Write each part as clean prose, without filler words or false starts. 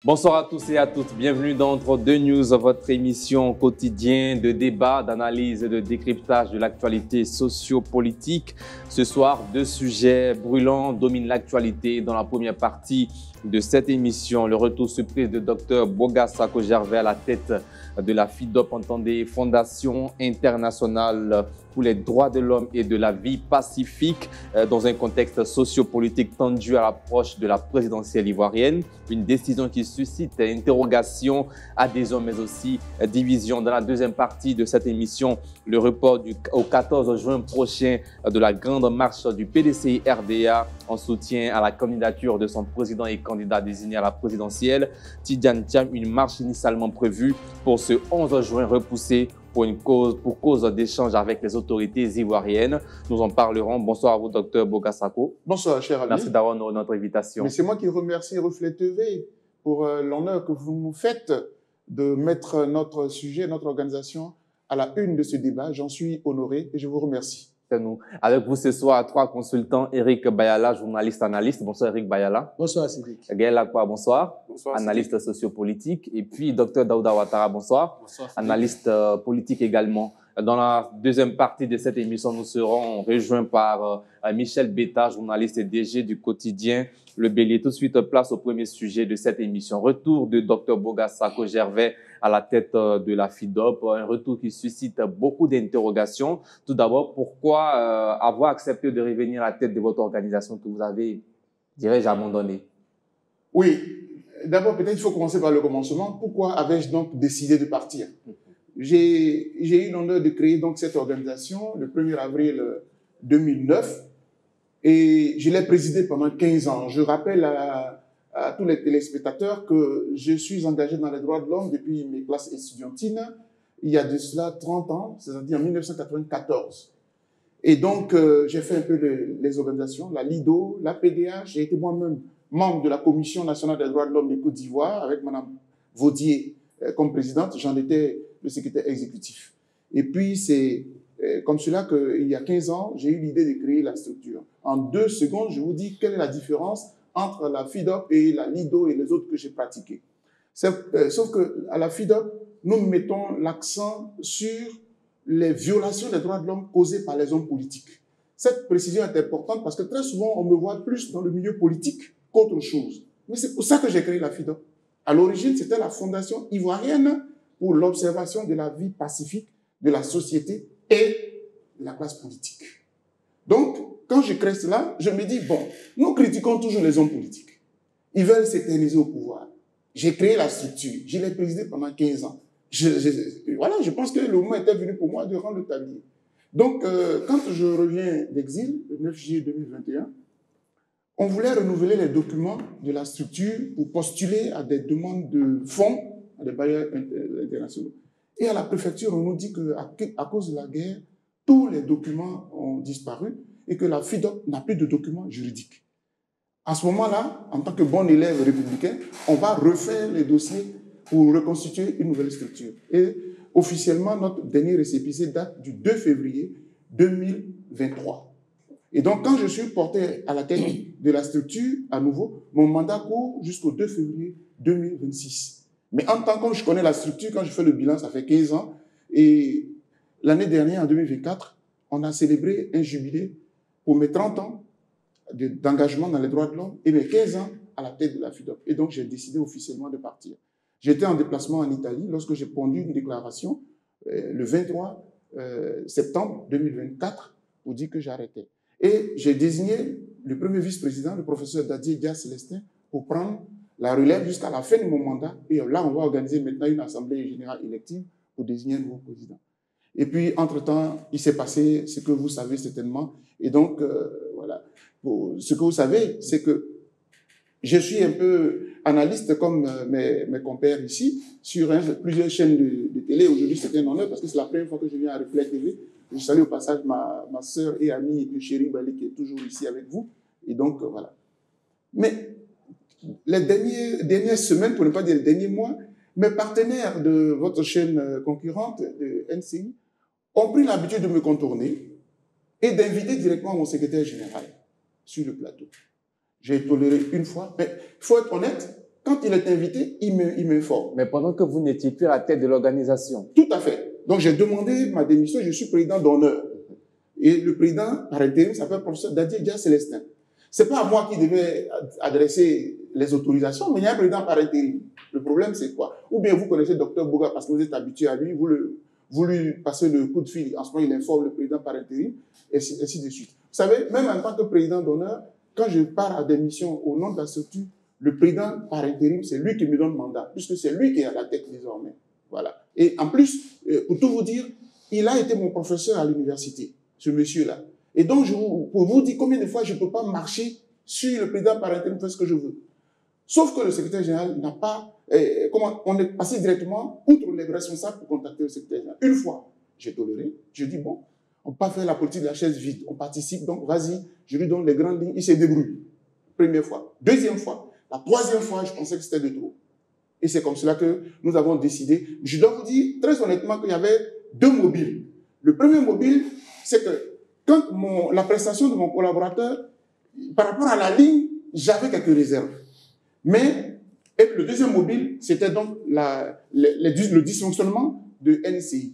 Bonsoir à tous et à toutes. Bienvenue dans Entre deux News, votre émission quotidienne de débat, d'analyse et de décryptage de l'actualité socio-politique. Ce soir, deux sujets brûlants dominent l'actualité. Dans la première partie de cette émission, le retour surprise de Dr Boga Sarko-Gervais à la tête de la FIDOP, entendez, Fondation internationale pour les droits de l'homme et de la vie pacifique, dans un contexte sociopolitique tendu à l'approche de la présidentielle ivoirienne. Une décision qui suscite interrogation, adhésion, mais aussi division. Dans la deuxième partie de cette émission, le report au 14 juin prochain de la grande marche du PDCI-RDA en soutien à la candidature de son président et candidat désigné à la présidentielle, Tidjane Thiam, une marche initialement prévue pour ce 11 juin repoussée pour cause d'échange avec les autorités ivoiriennes. Nous en parlerons. Bonsoir à vous, Dr Boga Sarko. Bonsoir, cher ami. Merci d'avoir notre invitation. Mais c'est moi qui remercie Reflet TV pour l'honneur que vous nous faites de mettre notre sujet, notre organisation à la une de ce débat. J'en suis honoré et je vous remercie. C'est nous. Avec vous ce soir, trois consultants. Eric Bayala, journaliste, analyste. Bonsoir Eric Bayala. Bonsoir Cédric. Gaël Akwa, bonsoir. Bonsoir. Analyste sociopolitique. Et puis Dr Daouda Ouattara, bonsoir. Bonsoir. Analyste politique également. Dans la deuxième partie de cette émission, nous serons rejoints par Michel Beta, journaliste et DG du quotidien Le Bélier. Tout de suite, place au premier sujet de cette émission. Retour de Dr Boga Sarko-Gervais à la tête de la FIDOP. Un retour qui suscite beaucoup d'interrogations. Tout d'abord, pourquoi avoir accepté de revenir à la tête de votre organisation que vous avez, dirais-je, abandonnée? Oui, d'abord, peut-être il faut commencer par le commencement. Pourquoi avais-je donc décidé de partir? J'ai eu l'honneur de créer donc cette organisation le 1er avril 2009 et je l'ai présidée pendant 15 ans. Je rappelle à tous les téléspectateurs que je suis engagé dans les droits de l'homme depuis mes classes estudiantines, il y a de cela 30 ans, c'est-à-dire en 1994. Et donc, j'ai fait un peu les organisations, la LIDO, la PDH. J'ai été moi-même membre de la Commission nationale des droits de l'homme de Côte d'Ivoire avec Mme Vaudier comme présidente. J'en étais le secrétaire exécutif. Et puis, c'est comme cela qu'il y a 15 ans, j'ai eu l'idée de créer la structure. En 2 secondes, je vous dis quelle est la différence entre la FIDOP et la LIDO et les autres que j'ai pratiquées. Sauf qu'à la FIDOP, nous mettons l'accent sur les violations des droits de l'homme causées par les hommes politiques. Cette précision est importante parce que très souvent, on me voit plus dans le milieu politique qu'autre chose. Mais c'est pour ça que j'ai créé la FIDOP. À l'origine, c'était la Fondation ivoirienne pour l'observation de la vie pacifique de la société et de la classe politique. Donc, quand je crée cela, je me dis, bon, nous critiquons toujours les hommes politiques. Ils veulent s'éterniser au pouvoir. J'ai créé la structure, je l'ai présidée pendant 15 ans. Voilà, je pense que le moment était venu pour moi de rendre le tablier. Donc, quand je reviens d'exil, le 9 juillet 2021, on voulait renouveler les documents de la structure pour postuler à des demandes de fonds, à des bailleurs internationaux. Et à la préfecture, on nous dit qu'à cause de la guerre, tous les documents ont disparu et que la FIDOP n'a plus de documents juridiques. À ce moment-là, en tant que bon élève républicain, on va refaire les dossiers pour reconstituer une nouvelle structure. Et officiellement, notre dernier récépissé date du 2 février 2023. Et donc, quand je suis porté à la tête de la structure, à nouveau, mon mandat court jusqu'au 2 février 2026. Mais en tant que je connais la structure, quand je fais le bilan, ça fait 15 ans. Et l'année dernière, en 2024, on a célébré un jubilé pour mes 30 ans d'engagement dans les droits de l'homme et mes 15 ans à la tête de la FIDOP. Et donc, j'ai décidé officiellement de partir. J'étais en déplacement en Italie lorsque j'ai pondu une déclaration le 23 septembre 2024 pour dire que j'arrêtais. Et j'ai désigné le premier vice-président, le professeur Dadier Dia Célestin, pour prendre la relève jusqu'à la fin de mon mandat. Et là, on va organiser maintenant une assemblée générale élective pour désigner un nouveau président. Et puis, entre-temps, il s'est passé ce que vous savez certainement. Et donc, voilà. Ce que vous savez, c'est que je suis un peu analyste comme mes compères ici, sur plusieurs chaînes de télé. Aujourd'hui, c'est un honneur parce que c'est la première fois que je viens à Reflet TV. Je salue au passage ma sœur et amie chérie Bali qui est toujours ici avec vous. Et donc, voilà. Mais les dernières semaines, pour ne pas dire les derniers mois, mes partenaires de votre chaîne concurrente, de NCI, ont pris l'habitude de me contourner et d'inviter directement mon secrétaire général sur le plateau. J'ai toléré une fois, mais il faut être honnête, quand il est invité, il m'informe. Mais pendant que vous n'étiez plus à la tête de l'organisation. Tout à fait. Donc, j'ai demandé ma démission, je suis président d'honneur. Et le président, par intérim, s'appelle professeur Dadier Dia Célestin. C'est pas à moi qui devais adresser les autorisations, mais il y a un président par intérim. Le problème, c'est quoi? Ou bien vous connaissez Dr Boga parce que vous êtes habitué à lui, vous lui passez le coup de fil. En ce moment, il informe le président par intérim, et ainsi de suite. Vous savez, même en tant que président d'honneur, quand je pars à des missions au nom de la structure, le président par intérim, c'est lui qui me donne mandat, puisque c'est lui qui est à la tête désormais. Voilà. Et en plus, pour tout vous dire, il a été mon professeur à l'université, ce monsieur-là. Et donc, pour vous dire combien de fois je ne peux pas marcher sur le président par intérim, faire ce que je veux. Sauf que le secrétaire général n'a pas... on est passé directement outre les responsables pour contacter le secrétaire général. Une fois, j'ai toléré. Je dis, bon, on ne peut pas faire la politique de la chaise vide. On participe, donc vas-y, je lui donne les grandes lignes. Il s'est débrouillé. Première fois. Deuxième fois. La troisième fois, je pensais que c'était de trop. Et c'est comme cela que nous avons décidé. Je dois vous dire très honnêtement qu'il y avait 2 mobiles. Le premier mobile, c'est que quand la prestation de mon collaborateur, par rapport à la ligne, j'avais quelques réserves. Mais et le deuxième mobile, c'était donc le dysfonctionnement de NCI.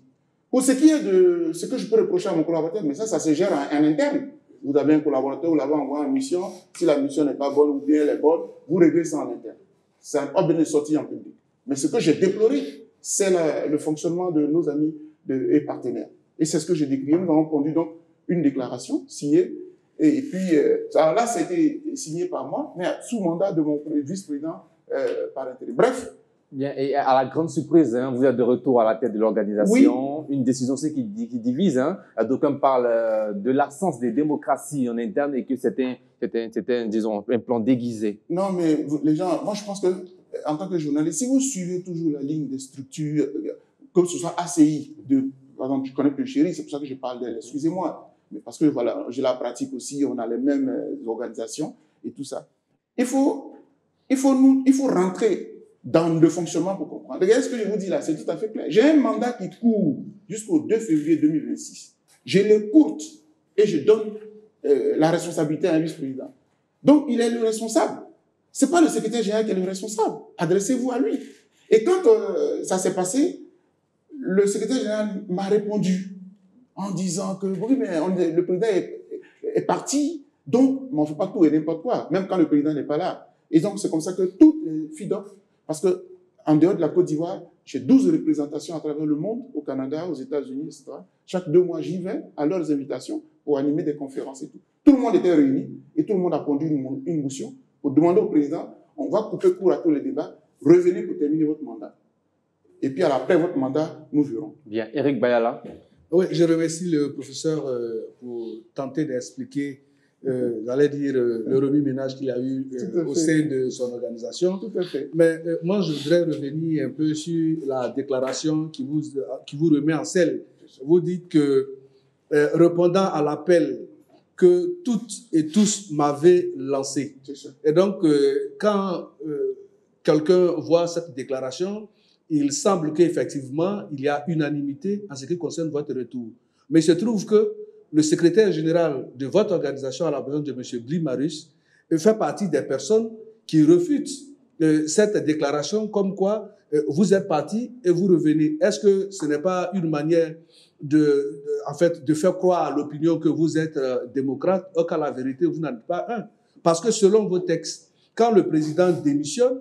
Pour ce qui est de ce que je peux reprocher à mon collaborateur, mais ça se gère en interne. Vous avez un collaborateur, vous l'avez envoyé en mission. Si la mission n'est pas bonne ou bien elle est bonne, vous réglez ça en interne. Ça n'a pas bien sorti en public. Mais ce que j'ai déploré, c'est le fonctionnement de nos amis et partenaires. Et c'est ce que j'ai décrit. Nous avons conduit donc une déclaration signée. Et puis, là, c'était signé par moi, mais sous mandat de mon vice-président par intérim. Bref. Bien, et à la grande surprise, hein, vous êtes de retour à la tête de l'organisation. Oui. Une décision aussi qui divise. Hein. D'aucuns parlent de l'absence des démocraties en interne et que c'était disons, un plan déguisé. Non, mais les gens, moi je pense que en tant que journaliste, si vous suivez toujours la ligne des structures, comme ce soit ACI, par exemple, je connais plus Chéri, c'est pour ça que je parle d'elle, excusez-moi, mais parce que voilà, je la pratique aussi, on a les mêmes organisations et tout ça. Il faut rentrer dans le fonctionnement pour comprendre. Regardez ce que je vous dis là, c'est tout à fait clair. J'ai un mandat qui court jusqu'au 2 février 2026. Je l'écoute et je donne la responsabilité à un vice-président. Donc, il est le responsable. Ce n'est pas le secrétaire général qui est le responsable. Adressez-vous à lui. Et quand ça s'est passé, le secrétaire général m'a répondu en disant que oui, mais le président est parti, donc on ne fait pas tout et n'importe quoi, même quand le président n'est pas là. Et donc, c'est comme ça que toutes les FIDOC, parce qu'en dehors de la Côte d'Ivoire, j'ai 12 représentations à travers le monde, au Canada, aux États-Unis, etc. Chaque 2 mois, j'y vais à leurs invitations pour animer des conférences et tout. Tout le monde était réuni et tout le monde a conduit une motion pour demander au président, on va couper court à tous les débats, revenez pour terminer votre mandat. Et puis après votre mandat, nous verrons. Bien. Eric Bayala. Oui, je remercie le professeur pour tenter d'expliquer, j'allais dire, le remue-ménage qu'il a eu au sein de son organisation. Tout à fait. Mais moi, je voudrais revenir un peu sur la déclaration qui vous remet en selle. Vous dites que, répondant à l'appel que toutes et tous m'avaient lancé. Et donc, quand quelqu'un voit cette déclaration, il semble qu'effectivement, il y a unanimité en ce qui concerne votre retour. Mais il se trouve que le secrétaire général de votre organisation, à la présence de M. Blimarus, fait partie des personnes qui refutent cette déclaration comme quoi vous êtes parti et vous revenez. Est-ce que ce n'est pas une manière en fait, de faire croire à l'opinion que vous êtes démocrate, or qu'à la vérité, vous n'en êtes pas un? Parce que selon vos textes, quand le président démissionne,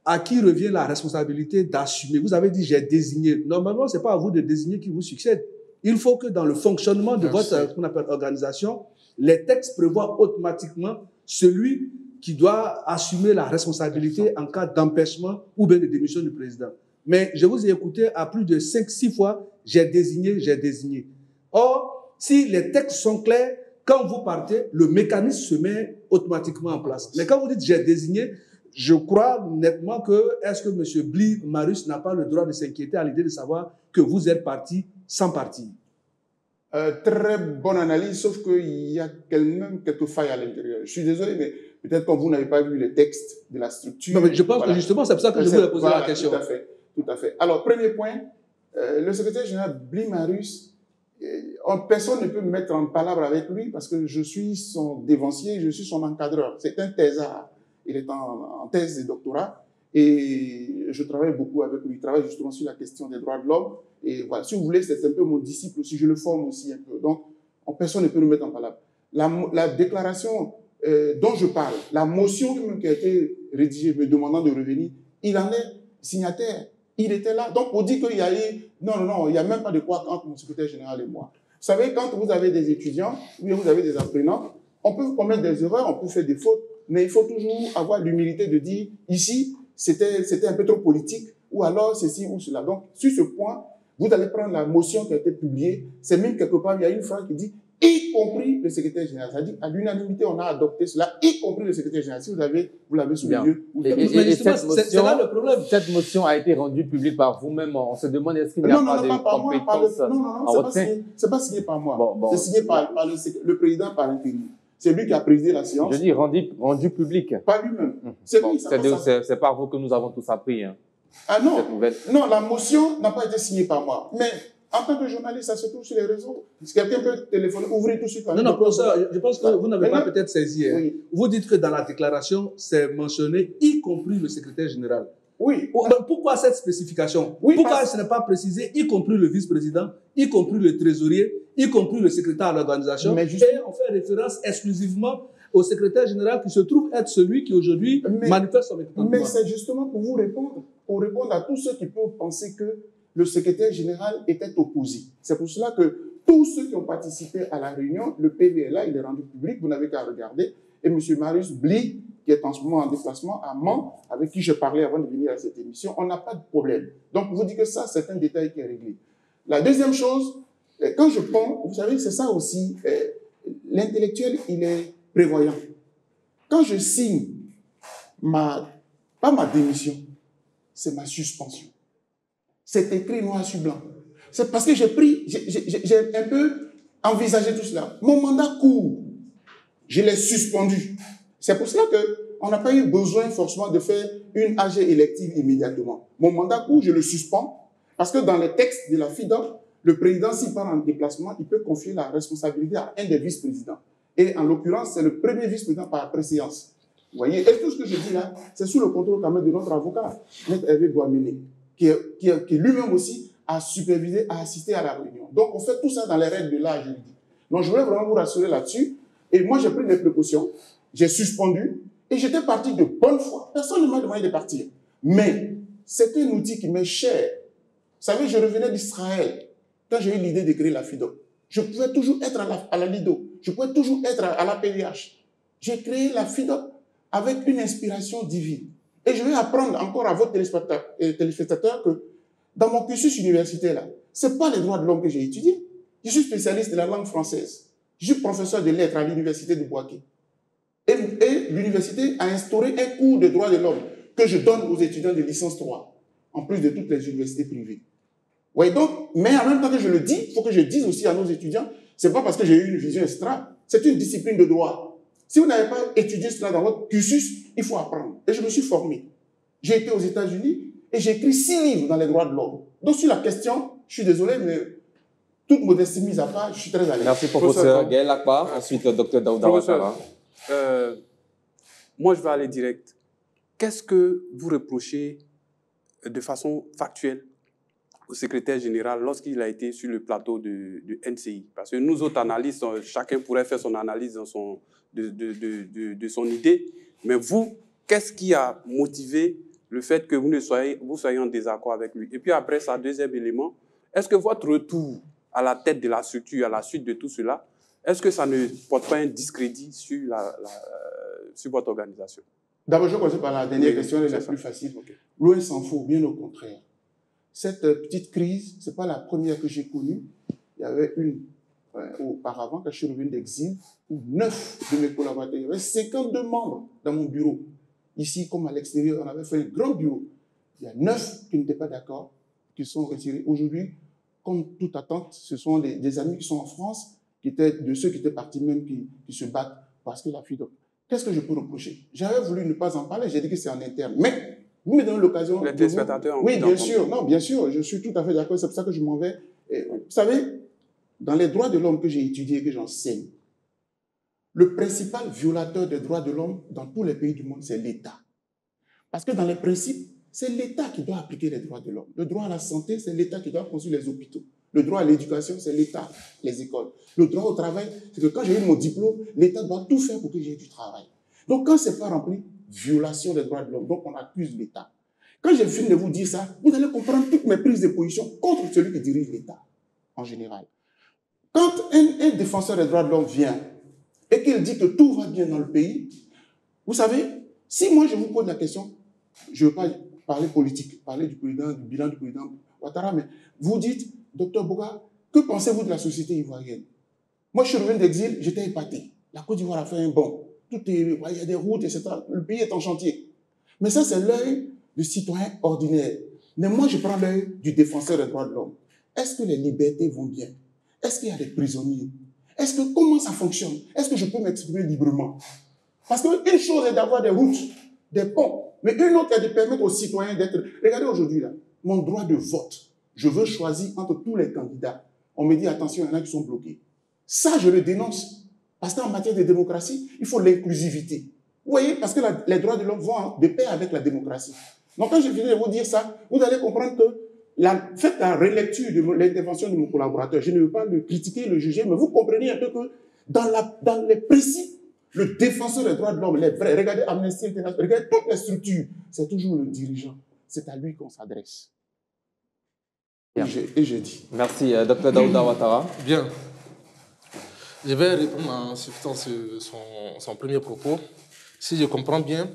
à qui revient la responsabilité d'assumer? Vous avez dit, j'ai désigné. Normalement, ce n'est pas à vous de désigner qui vous succède. Il faut que dans le fonctionnement de votre qu'on appelle, organisation, les textes prévoient automatiquement celui qui doit assumer la responsabilité en cas d'empêchement ou bien de démission du président. Mais je vous ai écouté à plus de 5-6 fois, j'ai désigné, j'ai désigné. Or, si les textes sont clairs, quand vous partez, le mécanisme se met automatiquement en place. Mais quand vous dites j'ai désigné, je crois nettement que est-ce que M. Blimarus n'a pas le droit de s'inquiéter à l'idée de savoir que vous êtes parti sans partir? Très bonne analyse, sauf qu'il y a même quelques failles à l'intérieur. Je suis désolé, mais peut-être que vous n'avez pas vu les textes de la structure. Non, mais je pense que justement, c'est pour ça que je voulais poser la question. Tout à fait, tout à fait. Alors, premier point, le secrétaire général Blimarus, personne ne peut me mettre en palabre avec lui parce que je suis son dévancier, je suis son encadreur. C'est un thésard. Il est en thèse de doctorat Et je travaille beaucoup avec lui. Il travaille justement sur la question des droits de l'homme. Et voilà, si vous voulez, c'est un peu mon disciple aussi. Je le forme aussi un peu. Donc, personne ne peut nous mettre en parole. La déclaration dont je parle, la motion qui a été rédigée me demandant de revenir, il en est signataire. Il était là. Donc, on dit qu'il y a eu... Non, il n'y a même pas de quoi entre mon secrétaire général et moi. Vous savez, quand vous avez des étudiants, ou bien vous avez des apprenants, on peut commettre des erreurs, on peut faire des fautes, mais il faut toujours avoir l'humilité de dire, ici, c'était un peu trop politique, ou alors ceci ou cela. Donc, sur ce point, vous allez prendre la motion qui a été publiée, c'est même quelque part, il y a une phrase qui dit, y compris le secrétaire général. C'est-à-dire, à l'unanimité, on a adopté cela, y compris le secrétaire général. Si vous l'avez sous les yeux. C'est là le problème. Cette motion a été rendue publique par vous-même. On se demande est-ce qu'il n'y a pas de compétence. Non, c'est pas signé par moi. C'est signé par le président par intérim. C'est lui qui a présidé la séance. Je dis rendu public. Pas lui-même. C'est lui. C'est par vous que nous avons tous appris. Hein, ah non. Non, la motion n'a pas été signée par moi. Mais en tant que journaliste, ça se trouve sur les réseaux. Si quelqu'un peut téléphoner, ouvrir tout de suite. Non, professeur, je pense que vous n'avez pas peut-être saisi. Hein. Oui. Vous dites que dans la déclaration, c'est mentionné, y compris le secrétaire général. Oui. Pourquoi cette spécification? Oui, pourquoi ce n'est pas précisé, y compris le vice-président, y compris le trésorier, y compris le secrétaire à l'organisation, et on fait référence exclusivement au secrétaire général qui se trouve être celui qui aujourd'hui manifeste son mécontentement. Mais c'est justement pour vous répondre, pour répondre à tous ceux qui peuvent penser que le secrétaire général était opposé. C'est pour cela que tous ceux qui ont participé à la réunion, le PV est là, il est rendu public, vous n'avez qu'à regarder. Et M. Marius Bly, qui est en ce moment en déplacement à Mans, avec qui je parlais avant de venir à cette émission, on n'a pas de problème. Donc, vous dites que ça, c'est un détail qui est réglé. La deuxième chose, quand je prends, vous savez, c'est ça aussi, l'intellectuel, il est prévoyant. Quand je signe pas ma démission, c'est ma suspension. C'est écrit noir sur blanc. C'est parce que j'ai un peu envisagé tout cela. Mon mandat court. Je l'ai suspendu. C'est pour cela qu'on n'a pas eu besoin forcément de faire une AG élective immédiatement. Mon mandat court, je le suspends parce que dans les textes de la FIDA, le président, s'il part en déplacement, il peut confier la responsabilité à un des vice-présidents. Et en l'occurrence, c'est le premier vice-président par préséance. Vous voyez, et tout ce que je dis là, c'est sous le contrôle quand même de notre avocat, M. Hervé Boismené, qui lui-même aussi a supervisé, a assisté à la réunion. Donc, on fait tout ça dans les règles de l'art juridique. Donc, je voulais vraiment vous rassurer là-dessus. Et moi, j'ai pris des précautions, j'ai suspendu, et j'étais parti de bonne foi. Personne ne m'a demandé de partir. Mais, c'est un outil qui m'est cher. Vous savez, je revenais d'Israël, quand j'ai eu l'idée de créer la FIDO. Je pouvais toujours être à la Lido. Je pouvais toujours être à la PDH. J'ai créé la FIDO avec une inspiration divine. Et je vais apprendre encore à votre téléspectateur que dans mon cursus universitaire, là, ce n'est pas les droits de l'homme que j'ai étudié. Je suis spécialiste de la langue française. Je suis professeur de lettres à l'université de Bouaké. Et l'université a instauré un cours de droits de l'homme que je donne aux étudiants de licence 3, en plus de toutes les universités privées. Ouais, donc, mais en même temps que je le dis, il faut que je dise aussi à nos étudiants, ce n'est pas parce que j'ai eu une vision extra, c'est une discipline de droit. Si vous n'avez pas étudié cela dans votre cursus, il faut apprendre. Et je me suis formé. J'ai été aux États-Unis et j'ai écrit 6 livres dans les droits de l'homme. Donc, sur la question, je suis désolé, mais toute modestie mise à part, je suis très à l'aise. Merci, professeur Gaël Akbar. Ensuite, Dr Daouda Ouattara. Moi, je vais aller direct. Qu'est-ce que vous reprochez de façon factuelle au secrétaire général lorsqu'il a été sur le plateau de NCI? Parce que nous autres analystes, chacun pourrait faire son analyse de son idée. Mais vous, qu'est-ce qui a motivé le fait que vous soyez en désaccord avec lui? Et puis après, ça, deuxième élément, est-ce que votre retour à la tête de la structure, à la suite de tout cela, est-ce que ça ne porte pas un discrédit sur votre organisation? D'abord, je commence par la dernière question, elle est la plus facile. Okay. Loin s'en faut, bien au contraire. Cette petite crise, ce n'est pas la première que j'ai connue. Il y avait une auparavant, quand je suis revenu d'exil, où 9 de mes collaborateurs, il y avait 52 membres dans mon bureau. Ici, comme à l'extérieur, on avait fait un grand bureau. Il y a 9 qui n'étaient pas d'accord, qui sont retirés. Aujourd'hui, comme toute attente, ce sont des amis qui sont en France, de ceux qui étaient partis même, qui se battent parce que la FIDO. Qu'est-ce que je peux reprocher? J'avais voulu ne pas en parler, j'ai dit que c'est en interne. Mais vous me donnez l'occasion. Les téléspectateurs. Oui, bien sûr. Non, bien sûr, je suis tout à fait d'accord. C'est pour ça que je m'en vais. Et, vous savez, dans les droits de l'homme que j'ai étudiés et que j'enseigne, le principal violateur des droits de l'homme dans tous les pays du monde, c'est l'État. Parce que dans les principes, c'est l'État qui doit appliquer les droits de l'homme. Le droit à la santé, c'est l'État qui doit construire les hôpitaux. Le droit à l'éducation, c'est l'État, les écoles. Le droit au travail, c'est que quand j'ai eu mon diplôme, l'État doit tout faire pour que j'ai du travail. Donc quand ce n'est pas rempli, violation des droits de l'homme. Donc on accuse l'État. Quand j'ai fini de vous dire ça, vous allez comprendre toutes mes prises de position contre celui qui dirige l'État, en général. Quand un défenseur des droits de l'homme vient et qu'il dit que tout va bien dans le pays, vous savez, si moi je vous pose la question, je ne veux pas parler politique, parler du bilan du président Ouattara, mais vous dites, Dr Bouga, que pensez-vous de la société ivoirienne? Moi, je suis revenu d'exil, j'étais épaté. La Côte d'Ivoire a fait un bond. Il y a des routes, etc. Le pays est en chantier. Mais ça, c'est l'œil du citoyen ordinaire. Mais moi, je prends l'œil du défenseur des droits de l'homme. Est-ce que les libertés vont bien? Est-ce qu'il y a des prisonniers? Comment ça fonctionne? Est-ce que je peux m'exprimer librement? Parce qu'une chose est d'avoir des routes, des ponts, mais une autre est de permettre aux citoyens d'être... Regardez aujourd'hui, là, mon droit de vote. Je veux choisir entre tous les candidats. On me dit, attention, il y en a qui sont bloqués. Ça, je le dénonce. Parce qu'en matière de démocratie, il faut l'inclusivité. Vous voyez, parce que les droits de l'homme vont de pair avec la démocratie. Donc, quand je finis de vous dire ça, vous allez comprendre que faites la relecture de l'intervention de mon collaborateur. Je ne veux pas le critiquer, le juger, mais vous comprenez un peu que dans les principes, le défenseur des droits de l'homme, les vrais, regardez Amnesty International, regardez toutes les structures, c'est toujours le dirigeant. C'est à lui qu'on s'adresse. Et je dis. Merci, Dr Daouda Ouattara. Bien. Je vais répondre en suivant son premier propos. Si je comprends bien,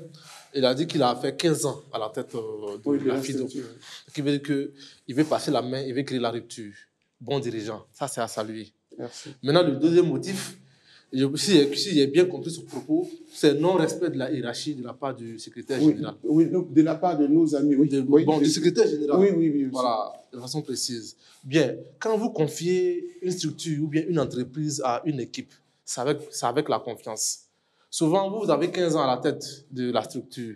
il a dit qu'il a fait 15 ans à la tête de la FIDO. Ce qui veut dire qu'il veut passer la main, il veut créer la rupture. Bon dirigeant, ça c'est à saluer. Merci. Maintenant, le deuxième motif, si j'ai bien compris son propos, c'est non-respect de la hiérarchie de la part du secrétaire général. Oui, donc de la part de nos amis. Oui. Du secrétaire général. Oui. Voilà, de façon précise. Bien, quand vous confiez une structure ou bien une entreprise à une équipe, c'est avec la confiance. Souvent, vous avez 15 ans à la tête de la structure.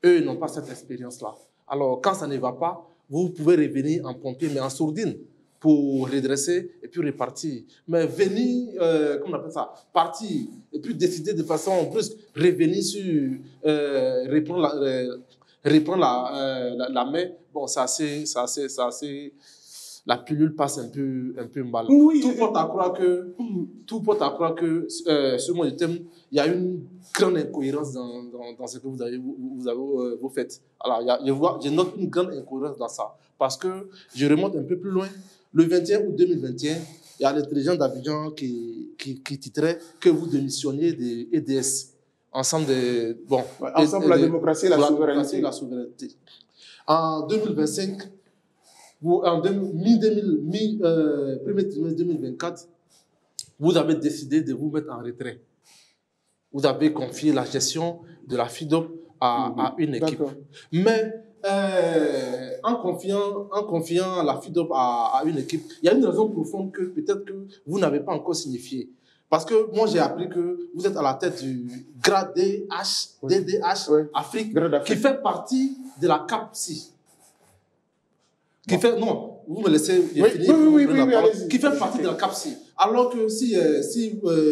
Eux n'ont pas cette expérience-là. Alors, quand ça ne va pas, vous pouvez revenir en pompier, mais en sourdine, pour redresser et puis repartir. Mais venir, comment on appelle ça, partir et puis décider de façon brusque, revenir sur, reprendre la main, bon, c'est assez, la pilule passe un peu mal. Oui, tout porte à croire que sur mon thème, il y a une grande incohérence dans ce que vous faites. Alors, je note une grande incohérence dans ça. Parce que je remonte un peu plus loin. Le 21 août 2021, il y a l'intelligence d'Abidjan qui titrait que vous démissionniez de EDS. Ensemble, la démocratie et la souveraineté. En 2025, premier trimestre 2024, vous avez décidé de vous mettre en retrait. Vous avez confié la gestion de la FIDOP à une équipe. Mais en confiant la FIDOP à une équipe, il y a une raison profonde que peut-être que vous n'avez pas encore signifiée. Parce que moi, j'ai appris que vous êtes à la tête du DDH Afrique, qui fait partie de la CAPSI. Non, vous me laissez finir. Qui fait partie de la CAPSI. Alors que si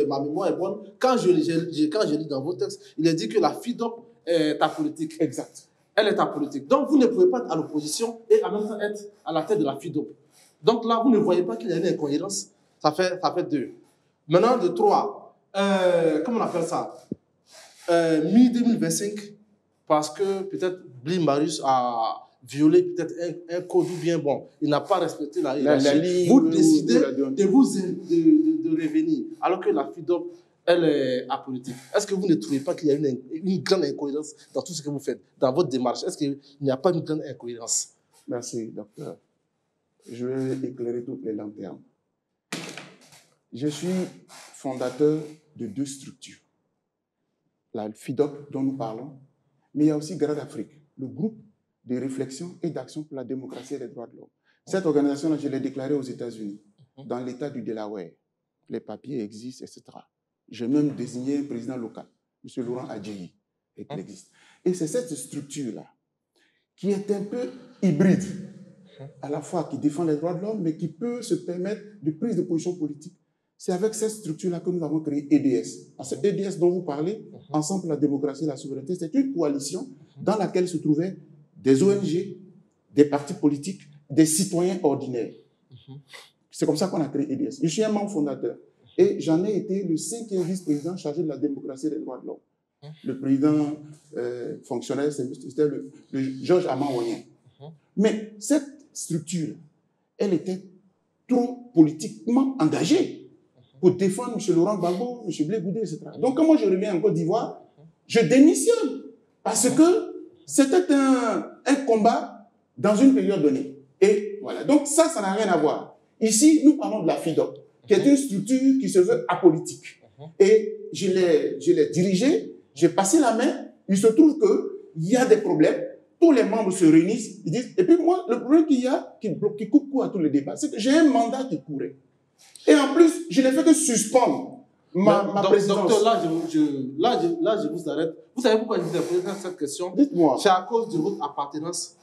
ma mémoire est bonne, quand je lis dans vos textes, il est dit que la FIDOP est apolitique. Exact. Elle est apolitique. Donc, vous ne pouvez pas être à l'opposition et en même temps être à la tête de la FIDOP. Donc là, vous ne voyez pas qu'il y a une incohérence. Ça fait 2. Maintenant, de 3. Comment on appelle ça? Mi-2025, parce que peut-être Bli Marius a violé peut-être un code ou bien, bon, il n'a pas respecté la hiérarchie. Vous décidez de revenir, alors que la FIDOP, elle est apolitique. Est-ce que vous ne trouvez pas qu'il y a une grande incohérence dans tout ce que vous faites, dans votre démarche? Est-ce qu'il n'y a pas une grande incohérence? Merci, docteur. Je vais éclairer toutes les lanternes. Je suis fondateur de 2 structures. La FIDOP dont nous parlons, mais il y a aussi GRAD Afrique, le groupe de réflexion et d'action pour la démocratie et les droits de l'homme. Cette organisation-là, je l'ai déclarée aux États-Unis, dans l'État du Delaware. Les papiers existent, etc. J'ai même désigné un président local, M. Laurent Adjayi, et qu'il existe. Et c'est cette structure-là qui est un peu hybride, à la fois qui défend les droits de l'homme, mais qui peut se permettre de prise de position politique. C'est avec cette structure-là que nous avons créé EDS. Parce que EDS dont vous parlez, Ensemble pour la démocratie et la souveraineté, c'est une coalition dans laquelle se trouvaient des ONG, des partis politiques, des citoyens ordinaires. C'est comme ça qu'on a créé EDS. Je suis un membre fondateur. Et j'en ai été le 5e vice-président chargé de la démocratie et des droits de l'homme. Le président fonctionnaire, c'était le Georges Aman-Onyen. Mais cette structure, elle était trop politiquement engagée pour défendre M. Laurent Gbagbo, M. Blé Goudé, etc. Donc, quand moi je reviens en Côte d'Ivoire, je démissionne parce que c'était un combat dans une période donnée. Et voilà. Donc, ça n'a rien à voir. Ici, nous parlons de la FIDOC, qui est une structure qui se veut apolitique. Et je l'ai dirigée, j'ai passé la main. Il se trouve qu'il y a des problèmes. Tous les membres se réunissent, ils disent, et puis moi, le problème qu'il y a, qui coupe court à tous les débats, c'est que j'ai un mandat qui courait. Et en plus, je n'ai fait que suspendre ma présidence. Docteur, là, je vous arrête. Vous savez pourquoi je vous ai posé cette question? Dites-moi. C'est à cause de votre appartenance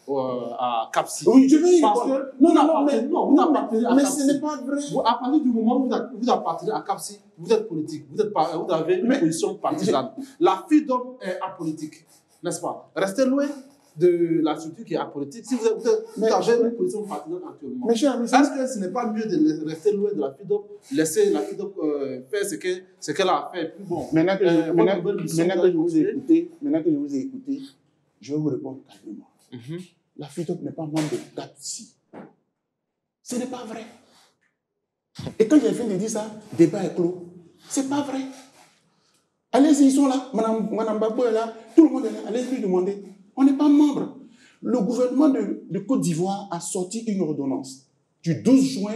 à CAPSI. Oui, je vais y Parce répondre. que vous appartenez à mais CAPSI. ce n'est pas vrai. À partir du moment où vous appartenez à CAPSI, vous êtes politique. Vous avez une position partisane. La FIDOC est apolitique, n'est-ce pas? Restez loin de la structure qui est apolitique. Si vous avez une position partisane actuellement, est-ce que ce n'est pas mieux de rester loin de la FIDOC, laisser la FIDOC faire ce qu'elle a fait plus bon? Maintenant que je vous ai écouté, je vais vous répondre calmement. La FIDOC n'est pas membre de CAPSI. Ce n'est pas vrai. Et quand j'ai fini de dire ça, débat est clos. C'est pas vrai. Allez-y, ils sont là. Madame Gbagbo est là. Tout le monde est là. Allez lui demander. On n'est pas membre. Le gouvernement de Côte d'Ivoire a sorti une ordonnance du 12 juin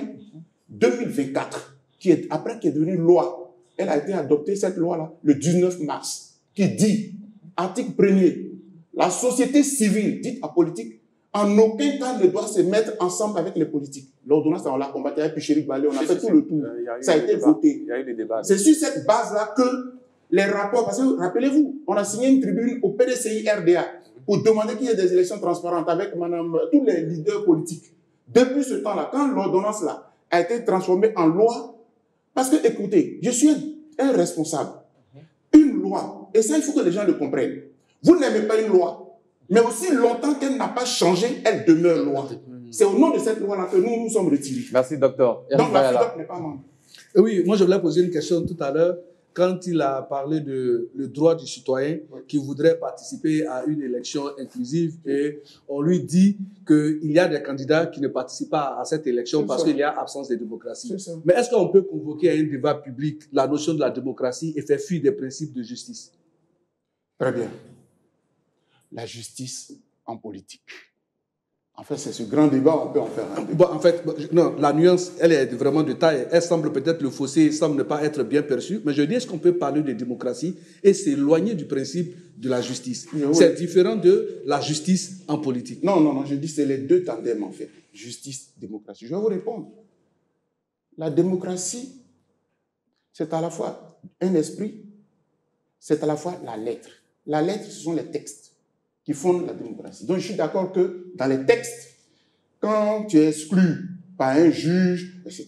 2024, qui est devenue loi. Elle a été adoptée, cette loi-là, le 19 mars, qui dit, article 1er, la société civile, dite apolitique, en aucun cas ne doit se mettre ensemble avec les politiques. L'ordonnance, on l'a combattu avec Pichéric Balé, on a fait tout le tour. Ça a été voté. Il y a eu des débats. C'est sur cette base-là que les rapports, parce que rappelez-vous, on a signé une tribune au PDCI-RDA pour demander qu'il y ait des élections transparentes avec tous les leaders politiques. Depuis ce temps-là, quand l'ordonnance-là a été transformée en loi, parce que, écoutez, je suis un responsable. Une loi, et ça, il faut que les gens le comprennent. Vous n'aimez pas une loi, mais aussi longtemps qu'elle n'a pas changé, elle demeure loi. C'est au nom de cette loi-là que nous nous sommes retirés. Merci, docteur. Donc, la FIDOC n'est pas membre. Oui, moi, je voulais poser une question tout à l'heure. Quand il a parlé de le droit du citoyen qui voudrait participer à une élection inclusive, et on lui dit qu'il y a des candidats qui ne participent pas à cette élection parce qu'il y a absence de démocratie. Mais est-ce qu'on peut convoquer à un débat public la notion de la démocratie et faire fuir des principes de justice? Très bien. La justice en politique. En fait, c'est ce grand débat, on peut en faire un débat. Bon, en fait, non, la nuance, elle est vraiment de taille. Elle semble peut-être, le fossé semble ne pas être bien perçu. Mais je dis, est-ce qu'on peut parler de démocratie et s'éloigner du principe de la justice? Oui. C'est différent de la justice en politique. Non, je dis c'est les deux tandems, en fait. Justice, démocratie. Je vais vous répondre. La démocratie, c'est à la fois un esprit, c'est à la fois la lettre. La lettre, ce sont les textes qui fondent la démocratie. Donc, je suis d'accord que dans les textes, quand tu es exclu par un juge, etc.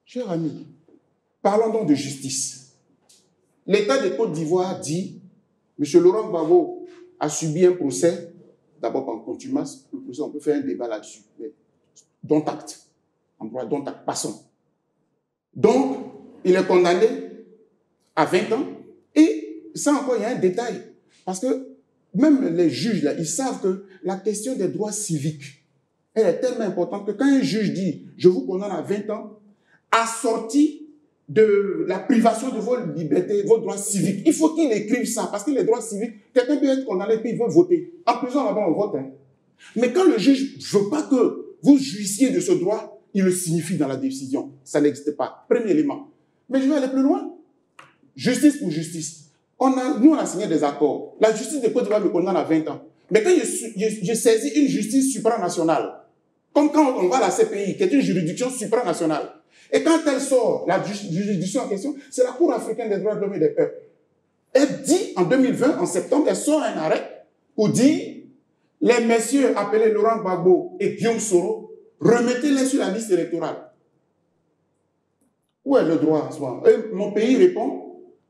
Cher ami, parlons donc de justice. L'État de Côte d'Ivoire dit, M. Laurent Gbagbo a subi un procès, d'abord en contumace, le procès, on peut faire un débat là-dessus, mais dont acte, passons. Donc, il est condamné à 20 ans, et ça encore, il y a un détail, parce que même les juges, là, ils savent que la question des droits civiques, elle est tellement importante que quand un juge dit « je vous condamne à 20 ans », assorti de la privation de vos libertés, vos droits civiques, il faut qu'il écrive ça, parce que les droits civiques, quelqu'un peut être condamné puis il veut voter. En prison, là-bas, on vote. Hein. Mais quand le juge ne veut pas que vous jouissiez de ce droit, il le signifie dans la décision. Ça n'existe pas. Premier élément. Mais je vais aller plus loin. Justice pour justice. Nous, on a signé des accords. La justice de Côte d'Ivoire me condamne à 20 ans. Mais quand je saisis une justice supranationale, comme quand on va à la CPI, qui est une juridiction supranationale, et quand elle sort, la juridiction en question, c'est la Cour africaine des droits de l'homme et des peuples. Elle dit, en 2020, en septembre, elle sort un arrêt pour dire, les messieurs appelés Laurent Gbagbo et Guillaume Soro, remettez-les sur la liste électorale. Où est le droit en ce moment? Et mon pays répond,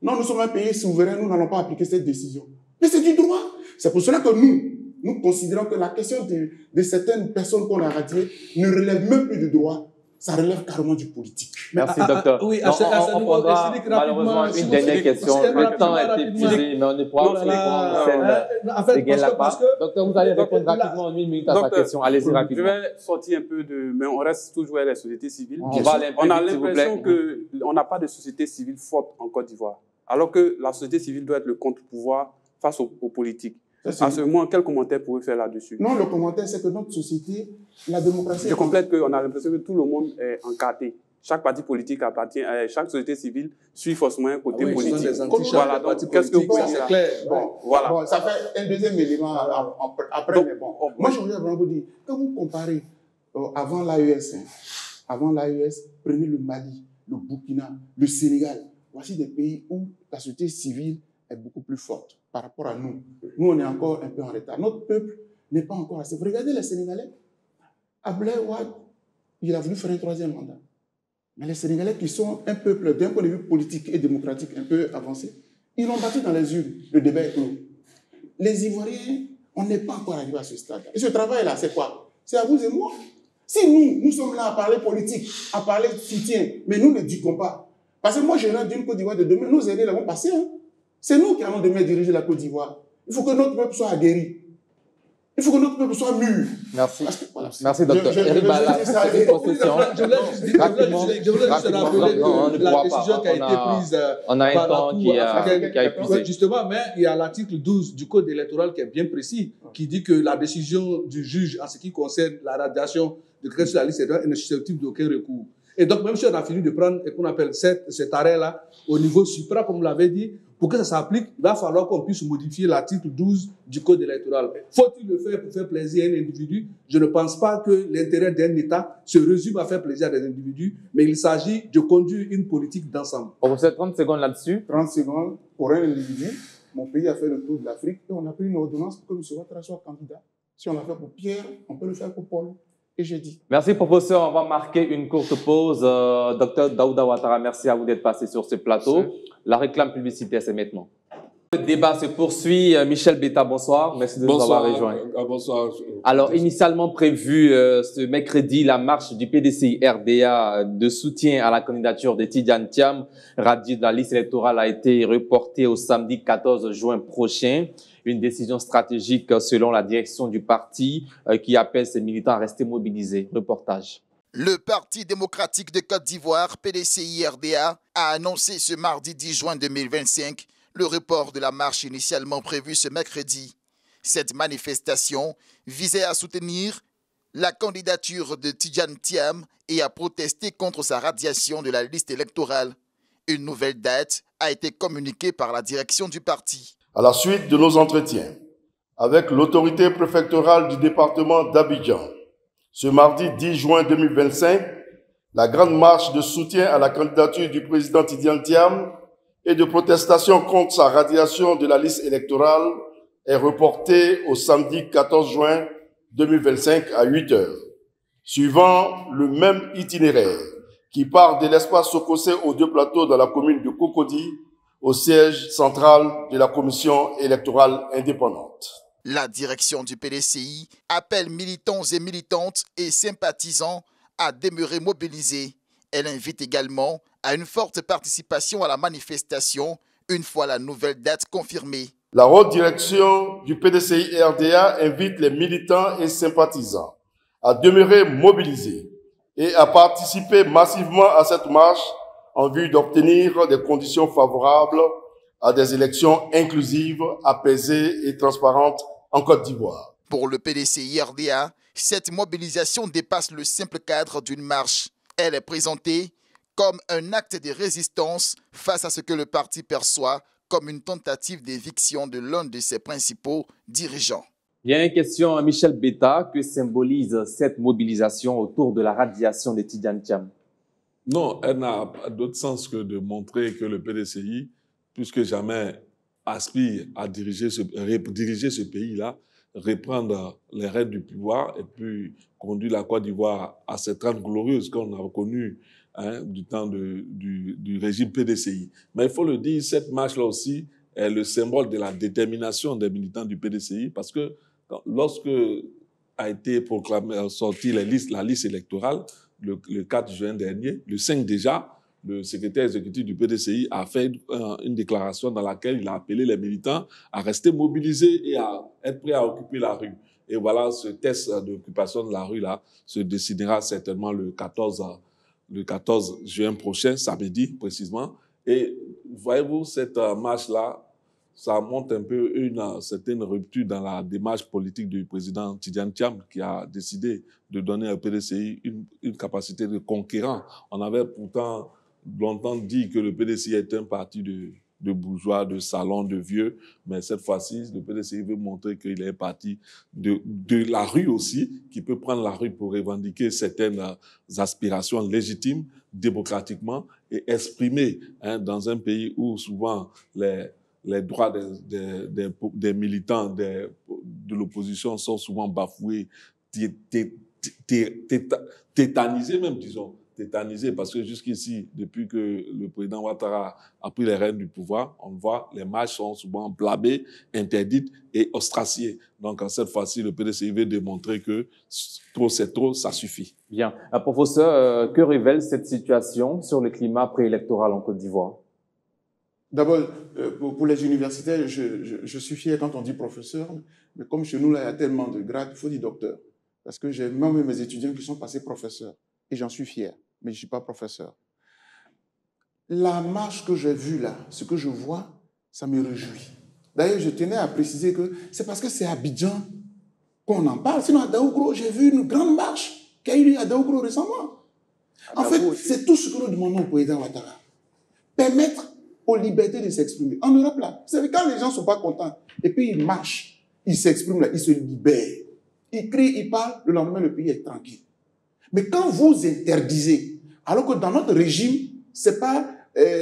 non, nous sommes un pays souverain, nous n'allons pas appliquer cette décision. Mais c'est du droit. C'est pour cela que nous considérons que la question de certaines personnes qu'on a radiées ne relève même plus du droit. Ça relève carrément du politique. Merci, docteur. Oui, on prendra malheureusement une dernière question. Le temps a été épuisé, mais on ne pourra pas répondre. Docteur, vous allez répondre rapidement en 1 minute à sa question. Allez-y rapidement. Je vais sortir un peu de... Mais on reste toujours à la société civile. On a l'impression qu'on n'a pas de société civile forte en Côte d'Ivoire. Alors que la société civile doit être le contre-pouvoir face aux politiques. À ce moment, quel commentaire pouvez-vous faire là-dessus? Non, le commentaire, c'est que notre société, la démocratie... Je complète qu'on a l'impression que tout le monde est encarté. Chaque parti politique appartient, chaque société civile suit forcément un côté politique. Voilà, donc qu'est-ce que vous pouvez dire? Bon, ça fait un deuxième élément après, mais bon. Moi, je voulais vraiment vous dire, quand vous comparez avant l'AES, prenez le Mali, le Burkina, le Sénégal. Voici des pays où la société civile est beaucoup plus forte par rapport à nous. Nous, on est encore un peu en retard. Notre peuple n'est pas encore assez. Vous regardez les Sénégalais. Abdoulaye Wade, il a voulu faire un 3e mandat. Mais les Sénégalais qui sont un peuple d'un point de vue politique et démocratique un peu avancé, ils l'ont battu dans les urnes. Le débat est clos. Les Ivoiriens, on n'est pas encore arrivé à ce stade. Et ce travail-là, c'est quoi? C'est à vous et moi. Si nous sommes là à parler politique, à parler de soutien, mais nous ne disons pas. Parce que moi, je rêve d'une Côte d'Ivoire de demain. Nos aînés l'avons passé. Hein. C'est nous qui allons demain diriger la Côte d'Ivoire. Il faut que notre peuple soit aguerri. Il faut que notre peuple soit mûr. Merci. Que, voilà, merci, docteur. Je voulais juste rappeler la décision qui a été prise. On a un temps qui a épuisé. Justement, mais il y a l'article 12 du Code électoral qui est bien précis, qui dit que la décision du juge en ce qui concerne la radiation de quelqu'un sur la liste est ne susceptible d'aucun recours. Et donc, même si on a fini de prendre ce qu'on appelle cet arrêt-là au niveau supra, comme vous l'avez dit, pour que ça s'applique, il va falloir qu'on puisse modifier l'article 12 du Code électoral. Faut-il le faire pour faire plaisir à un individu? Je ne pense pas que l'intérêt d'un État se résume à faire plaisir à des individus, mais il s'agit de conduire une politique d'ensemble. On vous fait 30 secondes là-dessus. 30 secondes pour un individu. Mon pays a fait le tour de l'Afrique et on a pris une ordonnance pour que M. Ouattara soit candidat. Si on l'a fait pour Pierre, on peut le faire pour Paul. Et j'ai dit. Merci, professeur. On va marquer une courte pause. Docteur Daouda Ouattara, merci à vous d'être passé sur ce plateau. La réclame publicitaire, c'est maintenant. Le débat se poursuit. Michel Betta, bonsoir. Merci de nous avoir rejoints. Bonsoir. Alors, initialement prévu ce mercredi, la marche du PDCI-RDA de soutien à la candidature de Tidjane Thiam, radié de la liste électorale, a été reportée au samedi 14 juin prochain. Une décision stratégique selon la direction du parti qui appelle ses militants à rester mobilisés. Reportage. Le Parti démocratique de Côte d'Ivoire, PDCI-RDA, a annoncé ce mardi 10 juin 2025 le report de la marche initialement prévue ce mercredi. Cette manifestation visait à soutenir la candidature de Tidjane Thiam et à protester contre sa radiation de la liste électorale. Une nouvelle date a été communiquée par la direction du parti. À la suite de nos entretiens avec l'autorité préfectorale du département d'Abidjan, ce mardi 10 juin 2025, la grande marche de soutien à la candidature du président Tidjane Thiam et de protestation contre sa radiation de la liste électorale est reportée au samedi 14 juin 2025 à 8 h, suivant le même itinéraire qui part de l'espace Sokosé aux 2 plateaux dans la commune de Cocody, au siège central de la commission électorale indépendante. La direction du PDCI appelle militants et militantes et sympathisants à demeurer mobilisés. Elle invite également à une forte participation à la manifestation une fois la nouvelle date confirmée. La haute direction du PDCI-RDA invite les militants et sympathisants à demeurer mobilisés et à participer massivement à cette marche en vue d'obtenir des conditions favorables à des élections inclusives, apaisées et transparentes en Côte d'Ivoire. Pour le PDCI-RDA, cette mobilisation dépasse le simple cadre d'une marche. Elle est présentée comme un acte de résistance face à ce que le parti perçoit comme une tentative d'éviction de l'un de ses principaux dirigeants. Il y a une question à Michel Betta. Que symbolise cette mobilisation autour de la radiation de Tidjane Thiam? Non, elle n'a d'autre sens que de montrer que le PDCI, plus que jamais, aspire à diriger ce pays-là, reprendre les rênes du pouvoir et puis conduire la Côte d'Ivoire à cette trame glorieuse qu'on a connue du temps du régime PDCI. Mais il faut le dire, cette marche-là aussi est le symbole de la détermination des militants du PDCI parce que lorsque a été sortie la liste électorale le 4 juin dernier, le 5 déjà, le secrétaire exécutif du PDCI a fait une déclaration dans laquelle il a appelé les militants à rester mobilisés et à être prêts à occuper la rue. Et voilà, ce test d'occupation de la rue-là se décidera certainement le 14 juin prochain, samedi précisément. Et voyez-vous, cette marche-là, ça montre un peu une certaine rupture dans la démarche politique du président Tidjane Thiam qui a décidé de donner au PDCI une capacité de conquérant. On avait pourtant longtemps dit que le PDCI est un parti de bourgeois, de salon, de vieux, mais cette fois-ci, le PDCI veut montrer qu'il est un parti de la rue aussi, qui peut prendre la rue pour revendiquer certaines aspirations légitimes, démocratiquement, et exprimer dans un pays où souvent les droits des militants de l'opposition sont souvent bafoués, tétanisés même, disons. Tétanisés parce que jusqu'ici, depuis que le président Ouattara a pris les rênes du pouvoir, on voit les marches sont souvent blâmées, interdites et ostraciées. Donc, cette fois-ci, le PDCI veut démontrer que trop c'est trop, ça suffit. Bien. Professeur, que révèle cette situation sur le climat préélectoral en Côte d'Ivoire? D'abord, pour les universitaires, je suis fier quand on dit professeur, mais comme chez nous, là, il y a tellement de grades, il faut dire docteur. Parce que j'ai même mes étudiants qui sont passés professeurs. Et j'en suis fier, mais je ne suis pas professeur. La marche que j'ai vue là, ce que je vois, ça me réjouit. D'ailleurs, je tenais à préciser que c'est parce que c'est à Abidjan qu'on en parle. Sinon, à Daougro, j'ai vu une grande marche qui a eu lieu à Daougro récemment. En fait, c'est tout ce que nous demandons au président Ouattara. Permettre aux libertés de s'exprimer. En Europe, là, vous savez, quand les gens ne sont pas contents, et puis ils marchent, ils s'expriment, là, ils se libèrent. Ils crient, ils parlent, le lendemain, le pays est tranquille. Mais quand vous interdisez, alors que dans notre régime, ce n'est pas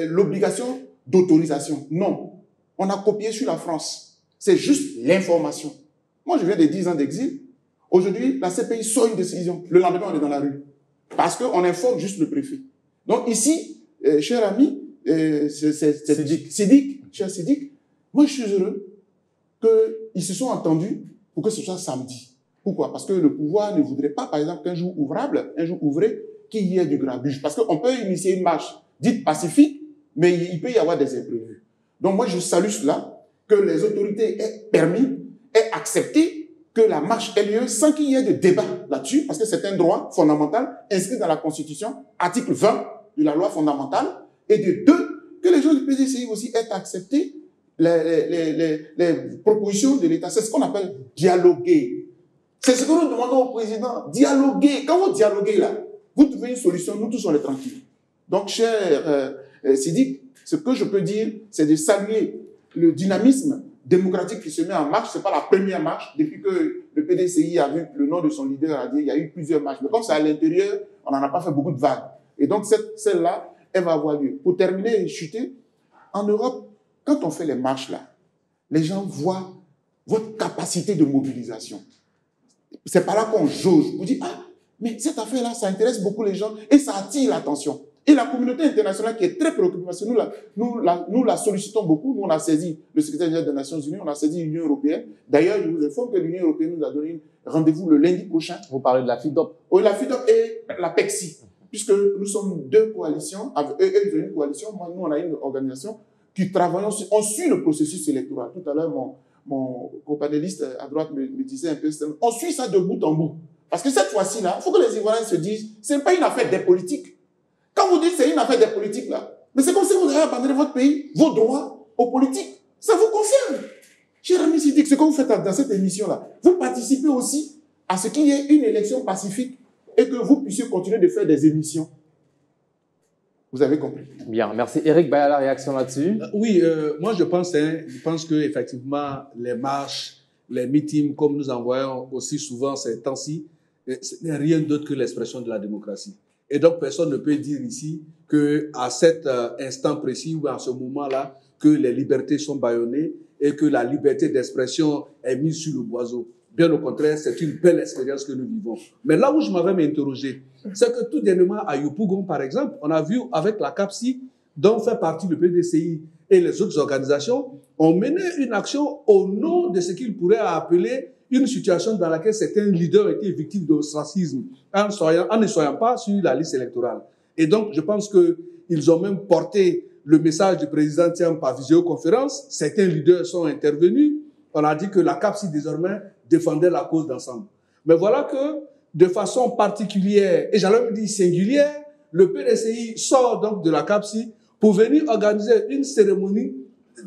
l'obligation d'autorisation. Non. On a copié sur la France. C'est juste l'information. Moi, je viens de 10 ans d'exil. Aujourd'hui, la CPI sort une décision. Le lendemain, on est dans la rue. Parce qu'on informe juste le préfet. Donc ici, cher ami, cher Sidik, moi, je suis heureux qu'ils se sont entendus pour que ce soit samedi. Pourquoi? Parce que le pouvoir ne voudrait pas, par exemple, qu'un jour ouvrable, un jour ouvré, qu'il y ait du grabuge. Parce qu'on peut initier une marche dite pacifique, mais il peut y avoir des imprévus. Donc moi, je salue cela, que les autorités aient permis, aient accepté que la marche ait lieu sans qu'il y ait de débat là-dessus, parce que c'est un droit fondamental inscrit dans la Constitution, article 20 de la loi fondamentale, et de deux, que les gens du PDCI aussi aient accepté les propositions de l'État. C'est ce qu'on appelle dialoguer. C'est ce que nous demandons au président, dialoguer. Quand vous dialoguez là, vous trouvez une solution, nous tous on est tranquilles. Donc, cher Sidik, ce que je peux dire, c'est de saluer le dynamisme démocratique qui se met en marche. Ce n'est pas la première marche. Depuis que le PDCI a vu le nom de son leader à dire, il y a eu plusieurs marches. Mais comme c'est à l'intérieur, on n'en a pas fait beaucoup de vagues. Et donc, celle-là, elle va avoir lieu. Pour terminer et chuter, en Europe, quand on fait les marches là, les gens voient votre capacité de mobilisation. C'est par là qu'on jauge. Vous dites, ah, mais cette affaire-là, ça intéresse beaucoup les gens et ça attire l'attention. Et la communauté internationale qui est très préoccupée, parce que nous la sollicitons beaucoup. Nous, on a saisi le secrétaire général des Nations Unies, on a saisi l'Union européenne. D'ailleurs, je vous informe que l'Union européenne nous a donné rendez-vous le lundi prochain. Vous parlez de la FIDOP? Oui, la FIDOP et la PEXI. Puisque nous sommes deux coalitions, eux, ils ont une coalition, moi, nous, on a une organisation qui travaille, on suit le processus électoral. Tout à l'heure, mon co-panéliste à droite me disait un peu, on suit ça de bout en bout. Parce que cette fois-ci, là, il faut que les Ivoiriens se disent, ce n'est pas une affaire des politiques. Quand vous dites que c'est une affaire des politiques, là, mais c'est comme si vous avez abandonné votre pays, vos droits aux politiques. Ça vous concerne. Cher ami Sidik, ce que vous faites dans cette émission-là, vous participez aussi à ce qu'il y ait une élection pacifique et que vous puissiez continuer de faire des émissions. Vous avez compris. Bien, merci. Eric Baya, la réaction là-dessus? Oui, moi je pense qu'effectivement, les marches, les meetings, comme nous en voyons aussi souvent ces temps-ci, ce n'est rien d'autre que l'expression de la démocratie. Et donc, personne ne peut dire ici qu'à cet instant précis ou à ce moment-là, que les libertés sont bâillonnées et que la liberté d'expression est mise sur le boiseau. Bien au contraire, c'est une belle expérience que nous vivons. Mais là où je m'avais interrogé, c'est que tout dernièrement, à Yopougon, par exemple, on a vu avec la CAPSI, dont fait partie le PDCI et les autres organisations, ont mené une action au nom de ce qu'ils pourraient appeler une situation dans laquelle certains leaders étaient victimes d'ostracisme en ne soyant pas sur la liste électorale. Et donc, je pense qu'ils ont même porté le message du président Thiam par visioconférence. Certains leaders sont intervenus. On a dit que la CAPSI, désormais, défendait la cause d'ensemble. Mais voilà que, de façon particulière, et j'allais même dire singulière, le PDCI sort donc de la CAPSI pour venir organiser une cérémonie,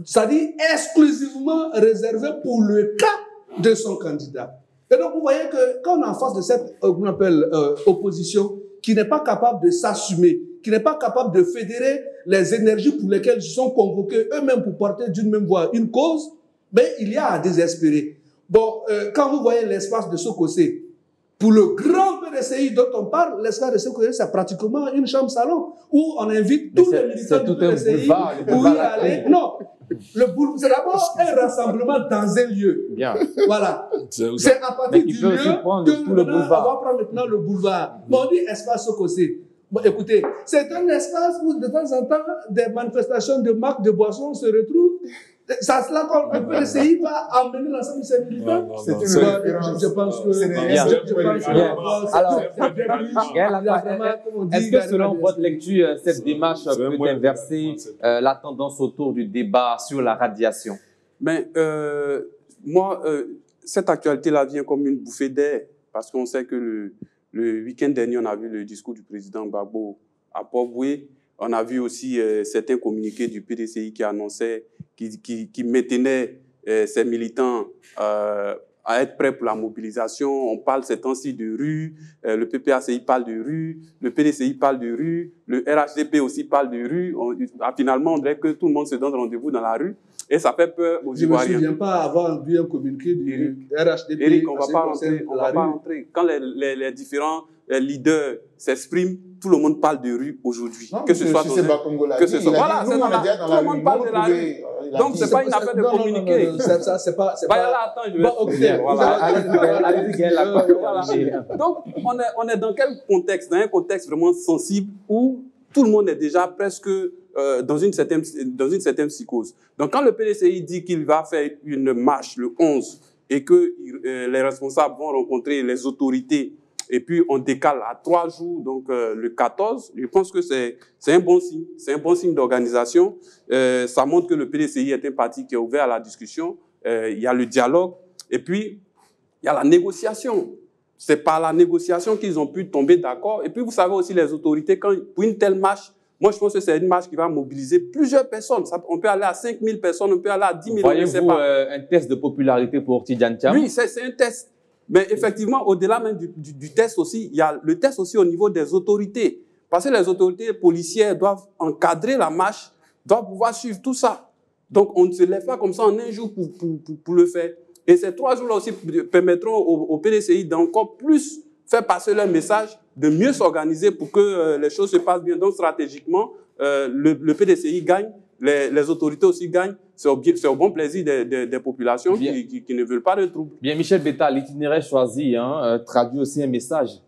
c'est-à-dire exclusivement réservée pour le cas de son candidat. Et donc, vous voyez que quand on est en face de cette qu'on appelle, opposition, qui n'est pas capable de s'assumer, qui n'est pas capable de fédérer les énergies pour lesquelles ils sont convoqués eux-mêmes pour porter d'une même voix une cause, ben, il y a à désespérer. Bon, quand vous voyez l'espace de Sokosé, pour le grand PDCI dont on parle, l'espace de Sokosé, c'est pratiquement une chambre-salon où on invite tous les militants du PDCI pour y aller. Non, c'est d'abord un rassemblement dans un lieu. Bien. Voilà. C'est à partir du lieu que on va prendre maintenant le boulevard. Mais on dit espace Sokosé. Bon, écoutez, c'est un espace où de temps en temps, des manifestations de marques de boissons se retrouvent. C'est cela qu'on peut essayer va emmener l'ensemble de ces militants. Je pense que c'est bien. Alors, est-ce que selon votre lecture, cette démarche peut inverser la tendance autour du débat sur la radiation? Mais moi, cette actualité-là vient comme une bouffée d'air, parce qu'on sait que le week-end dernier, on a vu le discours du président Gbagbo à Port-Boué. On a vu aussi certains communiqués du PDCI qui annonçaient, qui maintenaient ces militants à être prêts pour la mobilisation. On parle ces temps-ci de rue, le PPACI parle de rue, le PDCI parle de rue, le RHDP aussi parle de rue. Finalement, on dirait que tout le monde se donne rendez-vous dans la rue et ça fait peur aux Ivoiriens. Je ne me souviens pas avoir vu un communiqué du RHDP. Eric, on ne va pas rentrer. Quand les différents leaders s'expriment, tout le monde parle de rue aujourd'hui. Que ce soit voilà, tout le monde parle de la rue. Donc, ce n'est pas une affaire de communiquer. C'est pas... Attends, je vais... Donc, on est dans quel contexte? Dans un contexte vraiment sensible où tout le monde est déjà presque dans une certaine psychose. Donc, quand le PDCI dit qu'il va faire une marche le 11 et que les responsables vont rencontrer les autorités et puis on décale à 3 jours, donc le 14, je pense que c'est un bon signe. C'est un bon signe d'organisation. Ça montre que le PDCI est un parti qui est ouvert à la discussion. Il y a le dialogue et puis il y a la négociation. C'est par la négociation qu'ils ont pu tomber d'accord. Et puis vous savez aussi les autorités, pour une telle marche, moi je pense que c'est une marche qui va mobiliser plusieurs personnes. On peut aller à 5 000 personnes, on peut aller à 10 000. Voyez-vous un test de popularité pour Tidiane Thiam? Oui, c'est un test. Mais effectivement, au-delà même du test aussi, il y a le test aussi au niveau des autorités. Parce que les autorités policières doivent encadrer la marche, doivent pouvoir suivre tout ça. Donc, on ne se lève pas comme ça en un jour pour le faire. Et ces 3 jours-là aussi permettront au PDCI d'encore plus faire passer leur message, de mieux s'organiser pour que les choses se passent bien. Donc, stratégiquement, le PDCI gagne, les autorités aussi gagnent. C'est au bon plaisir des populations qui ne veulent pas de troubles. Bien, Michel Betta, l'itinéraire choisi traduit aussi un message.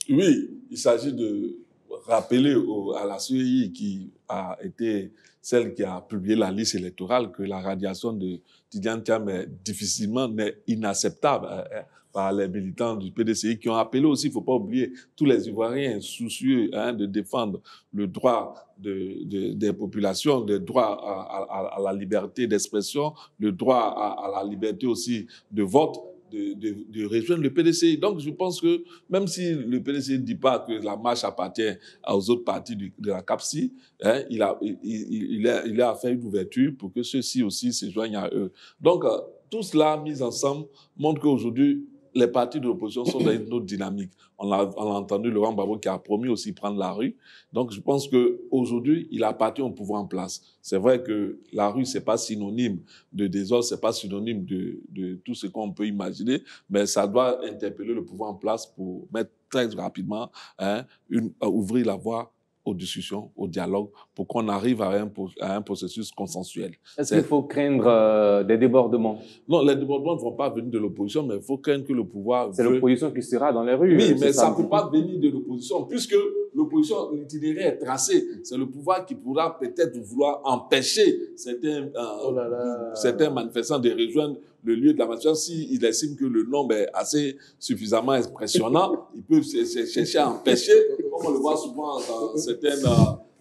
Oui, il s'agit de rappeler à la CEI qui a été celle qui a publié la liste électorale que la radiation de Tidiane Thiam est inacceptable par les militants du PDCI qui ont appelé aussi, il ne faut pas oublier, tous les Ivoiriens soucieux de défendre le droit des populations, le droit à la liberté d'expression, le droit à la liberté aussi de vote, de rejoindre le PDCI. Donc, je pense que même si le PDCI ne dit pas que la marche appartient aux autres partis de la CAPSI, il a fait une ouverture pour que ceux-ci aussi se joignent à eux. Donc, tout cela mis ensemble montre qu'aujourd'hui, les partis de l'opposition sont dans une autre dynamique. On a entendu Laurent Gbagbo qui a promis aussi prendre la rue. Donc, je pense qu'aujourd'hui, il appartient au pouvoir en place. C'est vrai que la rue, c'est pas synonyme de désordre, c'est pas synonyme de tout ce qu'on peut imaginer, mais ça doit interpeller le pouvoir en place pour mettre très rapidement, ouvrir la voie aux discussions, au dialogue, pour qu'on arrive à un processus consensuel. Est-ce qu'il faut craindre des débordements? Non, les débordements ne vont pas venir de l'opposition, mais il faut craindre que le pouvoir... C'est l'opposition qui sera dans les rues. Oui, mais ça ne peut pas venir de l'opposition, puisque l'opposition l'opposition, l'itinéraire est tracé. C'est le pouvoir qui pourra peut-être vouloir empêcher certains manifestants de rejoindre le lieu de la manifestation. S'il estime que le nombre est assez suffisamment impressionnant, il peut chercher à empêcher, comme on le voit souvent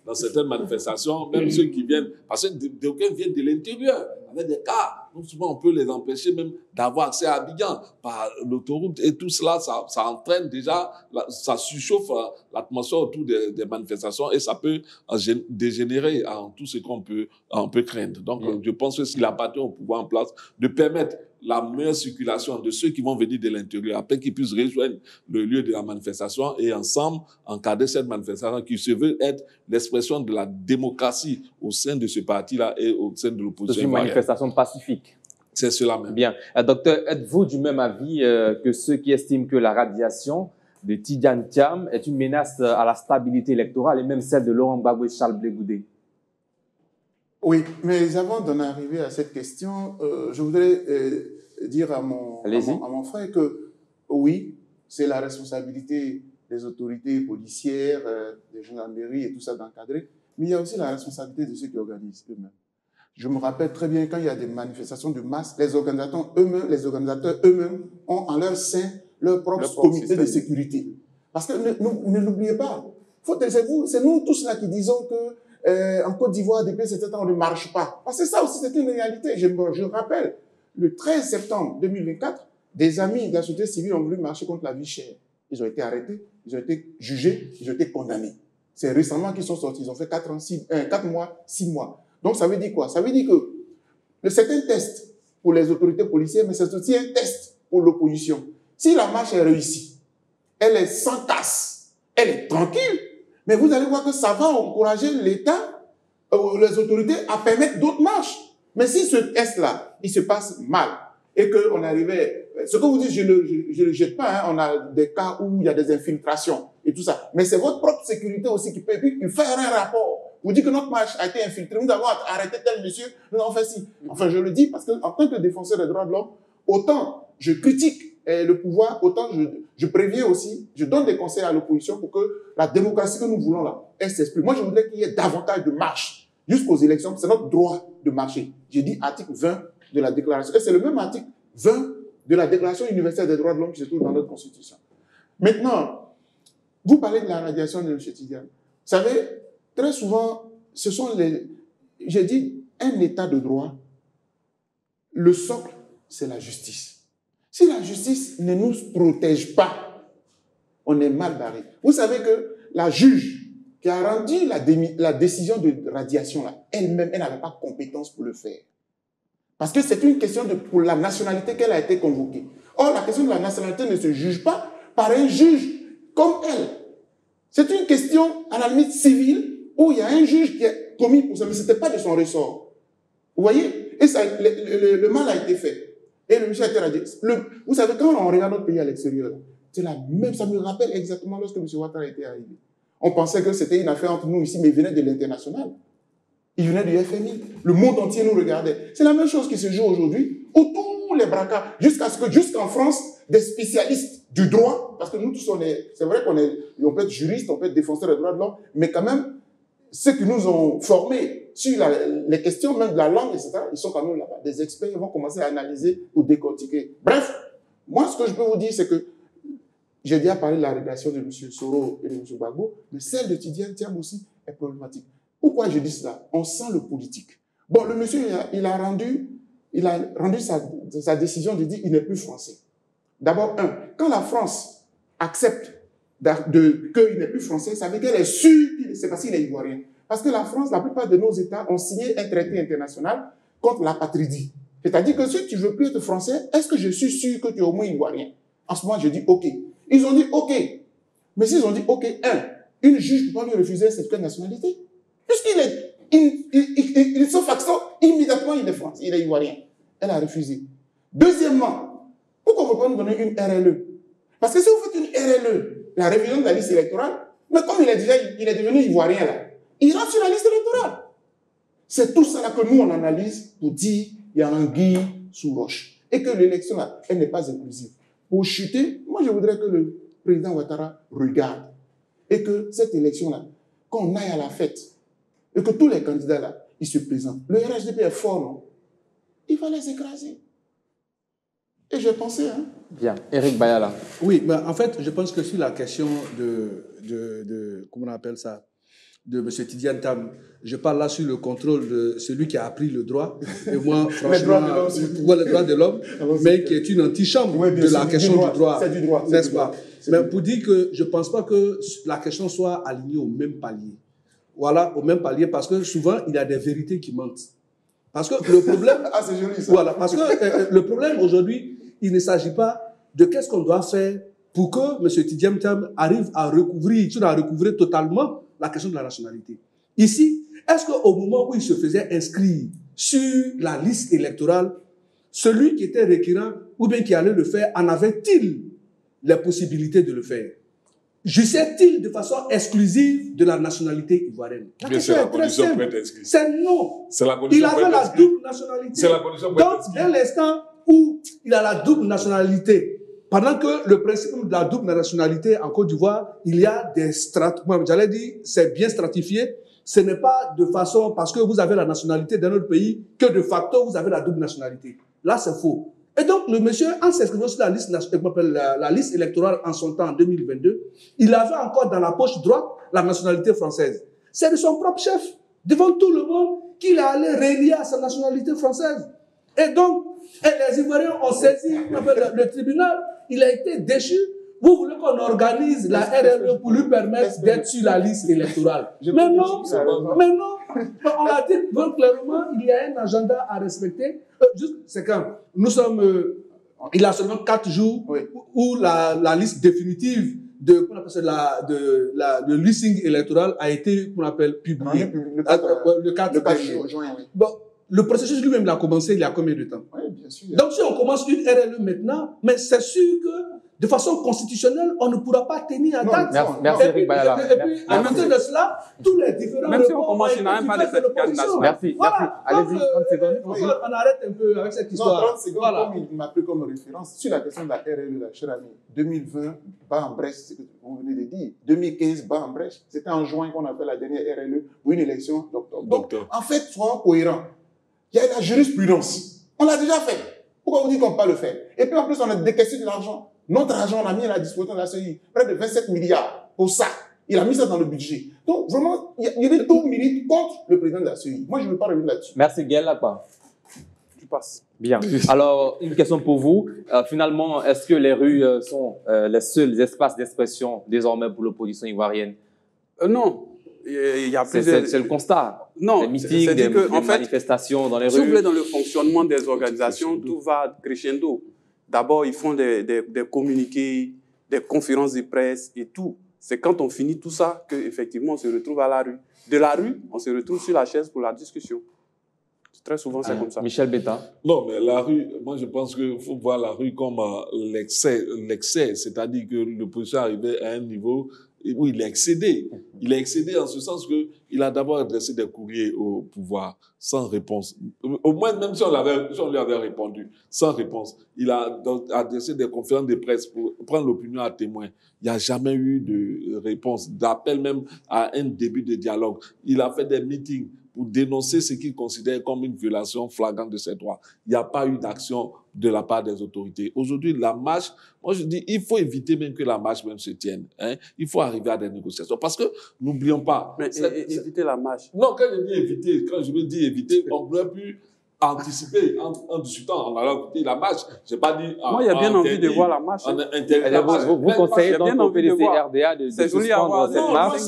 dans certaines manifestations, même ceux qui viennent, parce que d'aucuns viennent de l'intérieur, avec des cas. Donc souvent, on peut les empêcher même d'avoir accès à Abidjan par l'autoroute. Et tout cela, ça entraîne déjà, ça surchauffe l'atmosphère autour des manifestations et ça peut dégénérer en tout ce qu'on peut craindre. Donc, je pense que s'il appartient au pouvoir en place de permettre la meilleure circulation de ceux qui vont venir de l'intérieur, afin qu'ils puissent rejoindre le lieu de la manifestation et ensemble encadrer cette manifestation qui se veut être l'expression de la démocratie au sein de ce parti-là et au sein de l'opposition. C'est une manifestation pacifique. C'est cela même. Bien. Docteur, êtes-vous du même avis que ceux qui estiment que la radiation de Tidiane Thiam est une menace à la stabilité électorale et même celle de Laurent Gbagbo et Charles Blé Goudé? Oui, mais avant d'en arriver à cette question, je voudrais dire à mon frère que oui, c'est la responsabilité des autorités policières, des gendarmeries et tout ça d'encadrer, mais il y a aussi la responsabilité de ceux qui organisent eux-mêmes. Je me rappelle très bien quand il y a des manifestations de masse, les organisateurs eux-mêmes ont en leur sein leur propre comité de sécurité. Parce que ne l'oubliez pas, c'est nous tous là qui disons que en Côte d'Ivoire, depuis cet temps, on ne marche pas. Parce que ça aussi, c'est une réalité. Je rappelle, le 13 septembre 2024, des amis de la société civile ont voulu marcher contre la vie chère. Ils ont été arrêtés, ils ont été jugés, ils ont été condamnés. C'est récemment qu'ils sont sortis. Ils ont fait 4 mois, 6 mois. Donc, ça veut dire quoi? Ça veut dire que c'est un test pour les autorités policières, mais c'est aussi un test pour l'opposition. Si la marche est réussie, elle est sans casse, elle est tranquille, mais vous allez voir que ça va encourager l'État, les autorités à permettre d'autres marches. Mais si ce test-là, il se passe mal, et qu'on arrivait... Ce que vous dites, je ne le jette pas, hein, on a des cas où il y a des infiltrations et tout ça. Mais c'est votre propre sécurité aussi qui peut... Et puis, faire un rapport. Vous dites que notre marche a été infiltrée, nous avons arrêté tel monsieur, nous avons fait ci. Enfin, je le dis parce qu'en tant que défenseur des droits de l'homme, autant je critique le pouvoir, autant je préviens aussi, je donne des conseils à l'opposition pour que la démocratie que nous voulons là, elle s'exprime. Moi, je voudrais qu'il y ait davantage de marches jusqu'aux élections. C'est notre droit de marcher. J'ai dit article 20 de la déclaration. Et c'est le même article 20 de la Déclaration universelle des droits de l'homme qui se trouve dans notre Constitution. Maintenant, vous parlez de la radiation de M. Tidiane. Vous savez, très souvent, ce sont j'ai dit, un état de droit, le socle, c'est la justice. Si la justice ne nous protège pas, on est mal barré. Vous savez que la juge qui a rendu la décision de radiation, elle-même, elle n'avait pas compétence pour le faire. Parce que c'est une question pour la nationalité qu'elle a été convoquée. Or, la question de la nationalité ne se juge pas par un juge comme elle. C'est une question, à la limite civile, où il y a un juge qui est commis pour ça, mais ce n'était pas de son ressort. Vous voyez? Et ça, le mal a été fait. Et le monsieur a été radié. Vous savez, quand on regarde notre pays à l'extérieur, c'est la même, ça me rappelle exactement lorsque M. Ouattara était arrivé. On pensait que c'était une affaire entre nous ici, mais il venait de l'international. Il venait du FMI. Le monde entier nous regardait. C'est la même chose qui se joue aujourd'hui, où tous les braquages, jusqu'en France, des spécialistes du droit, parce que nous tous, c'est vrai on peut être juriste, on peut être défenseur des droits de l'homme, mais quand même, ceux qui nous ont formés sur les questions même de la langue, etc., ils sont quand même là-bas. Des experts, ils vont commencer à analyser ou décortiquer. Bref, moi, ce que je peux vous dire, c'est que j'ai déjà parlé de la relation de M. Soro et de M. Gbagbo, mais celle de Tidiane Thiam aussi est problématique. Pourquoi je dis cela? On sent le politique. Bon, le monsieur, il a rendu sa décision de dire qu'il n'est plus français. D'abord, quand la France accepte qu'il n'est plus français, ça veut dire qu'elle est sûre que c'est parce qu'il est ivoirien. Parce que la France, la plupart de nos États ont signé un traité international contre l'apatridie. C'est-à-dire que si tu ne veux plus être français, est-ce que je suis sûr que tu es au moins ivoirien? En ce moment, je dis OK. Ils ont dit OK. Mais s'ils ont dit OK, une juge ne peut pas lui refuser cette nationalité. Puisqu'il est sauf accent, immédiatement il est français, il est ivoirien. Elle a refusé. Deuxièmement, pourquoi on ne peut pas nous donner une RLE? Parce que si vous faites une RLE, la révision de la liste électorale, mais comme il est devenu ivoirien là, il rentre sur la liste électorale. C'est tout ça là que nous on analyse pour dire il y a anguille sous roche. Et que l'élection là, elle n'est pas inclusive. Pour chuter, moi je voudrais que le président Ouattara regarde. et que cette élection-là, qu'on aille à la fête, et que tous les candidats là, ils se présentent. Le RHDP est fort, non? Il va les écraser. Et j'ai pensé, hein. Bien. Éric Bayala. Oui, mais en fait, je pense que sur la question comment on appelle ça, de M. Tidiane Tam, je parle là sur le contrôle de celui qui a appris le droit. Et moi, franchement, le droit de l'homme, mais qui est une antichambre de la question du droit. C'est du droit. N'est-ce pas? Mais pour dire que je ne pense pas que la question soit alignée au même palier. Voilà, au même palier, parce que souvent, il y a des vérités qui mentent. Parce que le problème... Ah, c'est joli ça. Voilà, parce que le problème aujourd'hui, il ne s'agit pas de qu'est-ce qu'on doit faire pour que M. Tidiane Tam arrive à recouvrer totalement la question de la nationalité. Ici, est-ce qu'au moment où il se faisait inscrire sur la liste électorale, celui qui était récurrent ou bien qui allait le faire, en avait-il les possibilités de le faire? Jouissait-il de façon exclusive de la nationalité ivoirienne? La question est très simple. C'est non. Il avait la double nationalité. C'est la condition pour être inscrit. Donc, dès l'instant où il a la double nationalité, pendant que le principe de la double nationalité en Côte d'Ivoire, il y a des j'allais dire, c'est bien stratifié. Ce n'est pas de façon, parce que vous avez la nationalité d'un autre pays, que de facto, vous avez la double nationalité. Là, c'est faux. Et donc, le monsieur, en s'inscrivant sur la liste électorale en son temps, en 2022, il avait encore dans la poche droite la nationalité française. C'est de son propre chef, devant tout le monde, qu'il a allé relier à sa nationalité française. Et donc, les Ivoiriens ont saisi le tribunal, il a été déchu. Vous voulez qu'on organise la RLE pour lui permettre d'être sur la liste électorale. Mais non, on l'a dit clairement, il y a un agenda à respecter. C'est quand nous sommes, il y a seulement 4 jours où la liste définitive le listing électoral a été, qu'on appelle, publié. Le 4 juin. Bon, le processus lui-même, il a commencé il y a combien de temps? Oui, bien sûr. Donc, si on commence une RLE maintenant, mais c'est sûr que, de façon constitutionnelle, on ne pourra pas tenir à date. Merci, Éric Bayala. Et puis, à côté de cela, tous les différents... Même si on commence, il n'a même pas de certificat national. Merci. Allez-y, 30 secondes. On arrête un peu avec cette histoire. Non, 30 secondes, comme il m'a pris comme référence, sur la question de la RLE, la chère amie, 2020, bas en brèche, c'est ce que vous venez de dire. 2015, bas en brèche. C'était en juin qu'on a fait la dernière RLE pour une élection d'octobre. Donc, en fait, soyons cohérents. Il y a la jurisprudence. On l'a déjà fait. Pourquoi vous dites qu'on ne peut pas le faire? Et puis en plus, on a décaissé de l'argent. Notre argent, on a mis à la disposition de la CEI. Près de 27 milliards pour ça. Il a mis ça dans le budget. Donc vraiment, il y a des taux mérites contre le président de la CEI. Moi, je ne veux pas revenir là-dessus. Merci, Gaël Lakpa. Tu passes. Bien. Alors, une question pour vous. Finalement, est-ce que les rues sont les seuls espaces d'expression désormais pour l'opposition ivoirienne? Non. Il y a plusieurs... C'est le constat. Non, des meetings, des manifestations dans les rues. Si vous voulez, dans le fonctionnement des organisations, tout va crescendo. D'abord, ils font des communiqués, des conférences de presse et tout. C'est quand on finit tout ça qu'effectivement, on se retrouve à la rue. De la rue, on se retrouve sur la chaise pour la discussion. Très souvent, c'est comme ça. Michel Betta. Non, mais la rue, moi je pense qu'il faut voir la rue comme l'excès, c'est-à-dire que l'opposition arrivait à un niveau où il a excédé. Il a excédé en ce sens qu'il a d'abord adressé des courriers au pouvoir sans réponse. Au moins, même si on lui avait répondu, sans réponse. Il a adressé des conférences de presse pour prendre l'opinion à témoin. Il n'y a jamais eu de réponse, d'appel même à un début de dialogue. Il a fait des meetings pour dénoncer ce qu'il considère comme une violation flagrante de ses droits. Il n'y a pas eu d'action de la part des autorités. Aujourd'hui, la marche, moi je dis, il faut éviter même que la marche même se tienne. Hein? Il faut arriver à des négociations. Parce que, n'oublions pas... Mais éviter la marche. Non, quand je dis éviter, on aurait pu anticiper en discutant, en allant écouter la marche. Je n'ai pas dit... Moi, il y a bien envie de voir la marche. Vous conseillez donc au PDC RDA de suspendre cette marche?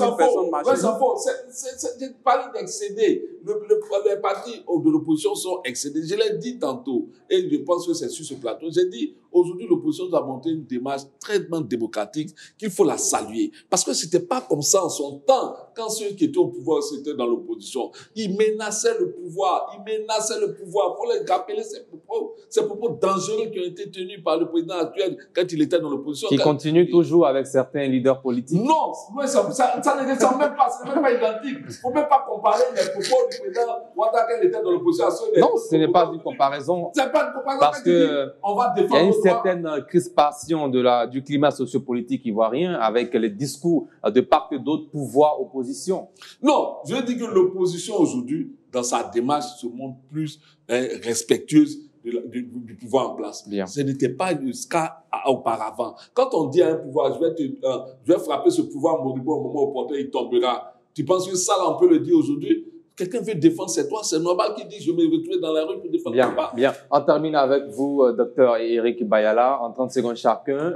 C'est pas d'excéder. Les partis de l'opposition sont excédés. Je l'ai dit tantôt, et je pense que c'est sur ce plateau. J'ai dit, aujourd'hui, l'opposition doit monter une démarche très démocratique qu'il faut la saluer. Parce que c'était pas comme ça en son temps, quand ceux qui étaient au pouvoir, c'était dans l'opposition. Ils menaçaient le pouvoir. Il faut les rappeler ces propos dangereux qui ont été tenus par le président actuel quand il était dans l'opposition. Qui continue toujours avec certains leaders politiques. Non, ça ne ressemble même pas, ce n'est même pas identique. Il ne faut même pas comparer les propos du président Ouattara quand il était dans l'opposition. Non, ce n'est pas une comparaison. C'est pas une comparaison. Parce qu'il y a une certaine crispation du climat sociopolitique ivoirien avec les discours de part et d'autre pouvoir opposition. Non, je dis que l'opposition aujourd'hui, dans sa démarche, se montre plus respectueuse du pouvoir en place. Bien. Ce n'était pas le cas auparavant. Quand on dit à un pouvoir, je vais frapper ce pouvoir moribond au moment opportun, il tombera. Tu penses que ça, là, on peut le dire aujourd'hui? Quelqu'un veut défendre ses droits, c'est normal qu'il dise je vais me retrouver dans la rue pour défendre mes droits. Bien. On termine avec vous, docteur Eric Bayala, en 30 secondes chacun,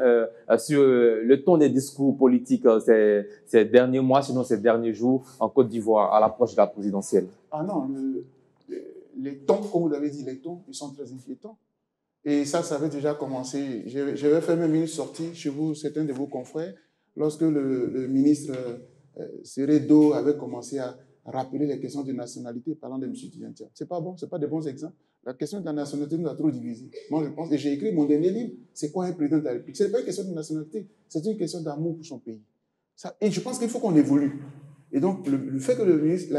sur le ton des discours politiques ces derniers mois, sinon ces derniers jours en Côte d'Ivoire, à l'approche de la présidentielle. Ah non, les tons, comme vous avez dit, les tons, ils sont très inquiétants. Et ça avait déjà commencé. J'avais fait même une sortie chez vous, certains de vos confrères, lorsque le ministre Seredo avait commencé à rappeler les questions de nationalité parlant de M. Tidjane. C'est pas bon, c'est pas des bons exemples. La question de la nationalité nous a trop divisés. Moi, je pense, et j'ai écrit mon dernier livre, c'est quoi un président de la République? C'est pas une question de nationalité, c'est une question d'amour pour son pays. Et je pense qu'il faut qu'on évolue. Et donc, le fait que le ministre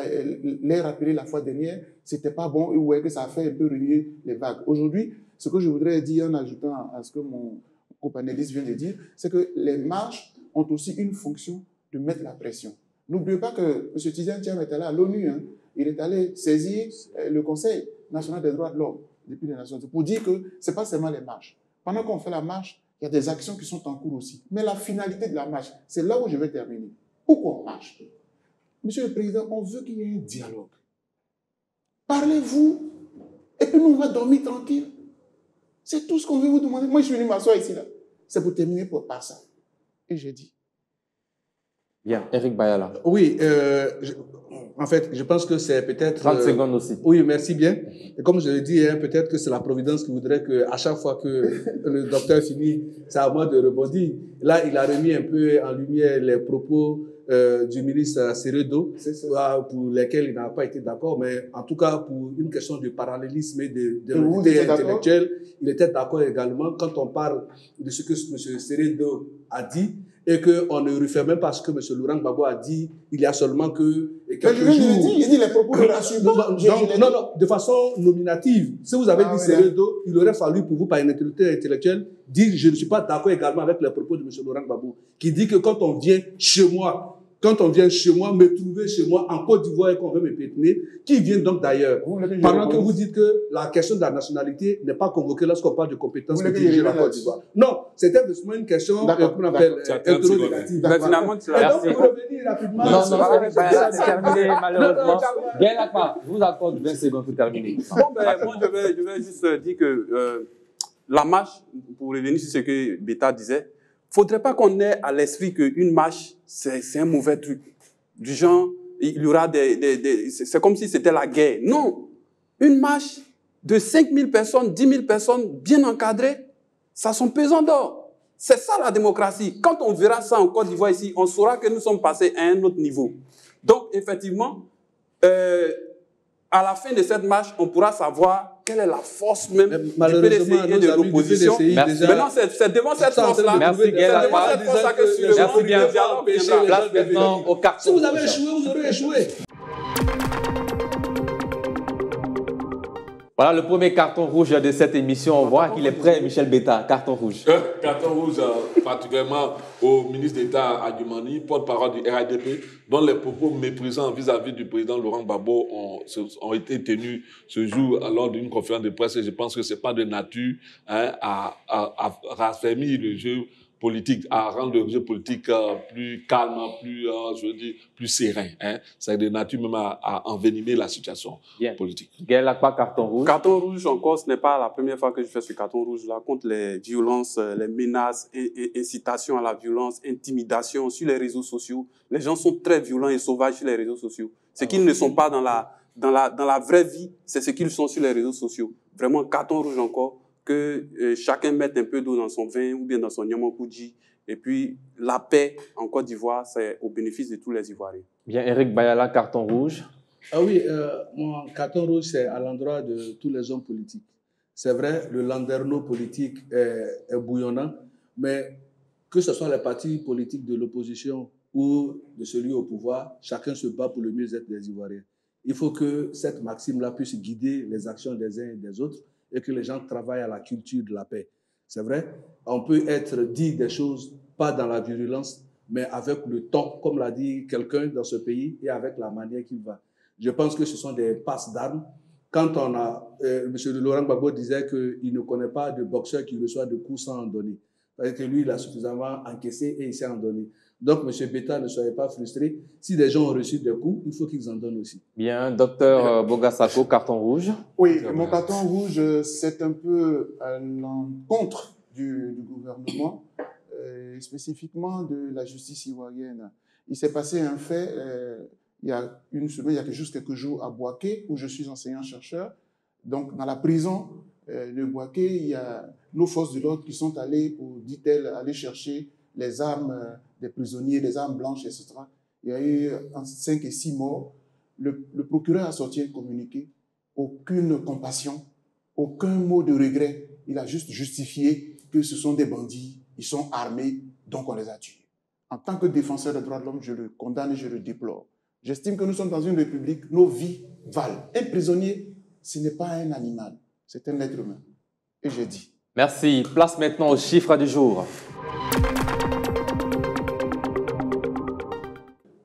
l'ait rappelé la fois dernière, c'était pas bon, et ouais, que ça a fait un peu remuer les vagues. Aujourd'hui, ce que je voudrais dire en ajoutant à ce que mon copanéliste vient de dire, c'est que les marches ont aussi une fonction de mettre la pression. N'oubliez pas que M. Tidjane Thiam est allé à l'ONU, hein. Il est allé saisir le Conseil national des droits de l'homme depuis les Nations Unies pour dire que ce n'est pas seulement les marches. Pendant qu'on fait la marche, il y a des actions qui sont en cours aussi. Mais la finalité de la marche, c'est là où je vais terminer. Pourquoi on marche? Monsieur le Président, on veut qu'il y ait un dialogue. Parlez-vous, et puis nous, on va dormir tranquille. C'est tout ce qu'on veut vous demander. Moi, je suis venu m'asseoir ici, là. C'est pour terminer par ça. Et j'ai dit. Bien, Eric Bayala. Oui, en fait, je pense que c'est peut-être... 30 secondes aussi. Oui, merci bien. Et comme je l'ai dit, hein, peut-être que c'est la Providence qui voudrait qu'à chaque fois que le docteur finit, c'est à moi de rebondir. Là, il a remis un peu en lumière les propos du ministre Seredo, pour lesquels il n'a pas été d'accord, mais en tout cas, pour une question de parallélisme et de intellectuelle, il était d'accord également quand on parle de ce que M. Seredo a dit, et qu'on ne refait même pas ce que M. Laurent Gbagbo a dit il y a seulement quelques jours. Il dit les propos ne rassurent pas. Non, de façon nominative. Si vous avez dit Seredo, il aurait fallu pour vous, par une intellectuelle, dire je ne suis pas d'accord également avec les propos de M. Laurent Gbagbo, qui dit que quand on vient chez moi, me trouver chez moi en Côte d'Ivoire et qu'on veut me pétiner, qui viennent donc d'ailleurs. Pendant que vous dites que la question de la nationalité n'est pas convoquée lorsqu'on parle de compétences de diriger la Côte d'Ivoire. Non, c'était justement une question qu'on appelle hétéronégative. Finalement, tu l'as donc, pour revenir rapidement... Non, c'est terminé, malheureusement. Gaël Akpa, je vous accorde 20 secondes pour terminer. Bon, moi, je vais juste dire que la marche, pour revenir sur ce que Beta disait, il ne faudrait pas qu'on ait à l'esprit qu'une marche, c'est un mauvais truc. Du genre, il y aura c'est comme si c'était la guerre. Non. Une marche de 5 000 personnes, 10 000 personnes, bien encadrées, ça son pesant d'or. C'est ça la démocratie. Quand on verra ça en Côte d'Ivoire ici, on saura que nous sommes passés à un autre niveau. Donc, effectivement, à la fin de cette marche, on pourra savoir quelle est la force même du PDCI et de l'opposition. Maintenant, c'est devant cette force-là. Merci, Gaël. C'est devant cette force-là que sur le Merci bien. dialogue Maintenant, au carton. Si vous avez échoué, vous aurez échoué. Voilà le premier carton rouge de cette émission. On voit qu'il est prêt, Michel Beta. Carton rouge. Carton rouge, particulièrement au ministre d'État Adjumani, porte-parole du RADP, dont les propos méprisants vis-à-vis du président Laurent Gbagbo ont été tenus ce jour lors d'une conférence de presse. Et je pense que ce n'est pas de nature à raffermir le jeu politique, à rendre le jeu politique plus calme, plus serein. C'est de nature même à envenimer la situation politique. Gaël Akpa, carton rouge. Carton rouge encore, ce n'est pas la première fois que je fais ce carton rouge-là contre les violences, les menaces, incitation à la violence, intimidation sur les réseaux sociaux. Les gens sont très violents et sauvages sur les réseaux sociaux. Ce qu'ils ne sont pas dans la vraie vie, c'est ce qu'ils sont sur les réseaux sociaux. Vraiment, carton rouge encore. Que chacun mette un peu d'eau dans son vin ou bien dans son nyamakoudji. Et puis, la paix en Côte d'Ivoire, c'est au bénéfice de tous les Ivoiriens. Bien, Eric Bayala, carton rouge. Ah oui, mon carton rouge, c'est à l'endroit de tous les hommes politiques. C'est vrai, le landerneau politique est bouillonnant, mais que ce soit les partis politiques de l'opposition ou de celui au pouvoir, chacun se bat pour le mieux-être des Ivoiriens. Il faut que cette maxime-là puisse guider les actions des uns et des autres, et que les gens travaillent à la culture de la paix. C'est vrai, on peut être dit des choses, pas dans la virulence, mais avec le temps, comme l'a dit quelqu'un dans ce pays, et avec la manière qu'il va. Je pense que ce sont des passes d'armes. Quand on a, M. Laurent Gbagbo disait qu'il ne connaît pas de boxeur qui reçoit de coups sans en donner. Parce que lui, il a suffisamment encaissé et il s'est en donné. Donc, M. Beta, ne soyez pas frustré. Si des gens ont reçu des coups, il faut qu'ils en donnent aussi. Bien, docteur Bogasako, carton rouge. Oui, mon carton rouge, c'est un peu à l'encontre du gouvernement, spécifiquement de la justice ivoirienne. Il s'est passé un fait il y a une semaine, il y a juste quelques jours à Bouaké, où je suis enseignant-chercheur. Donc, dans la prison de Bouaké, il y a nos forces de l'ordre qui sont allées, pour, dit-elle, aller chercher les armes des prisonniers, les armes blanches, etc. Il y a eu entre 5 et 6 morts. Le procureur a sorti un communiqué. Aucune compassion, aucun mot de regret. Il a juste justifié que ce sont des bandits, ils sont armés, donc on les a tués. En tant que défenseur des droits de l'homme, je le condamne et je le déplore. J'estime que nous sommes dans une république, nos vies valent. Un prisonnier, ce n'est pas un animal, c'est un être humain. Et j'ai dit. Merci. Place maintenant aux chiffres du jour.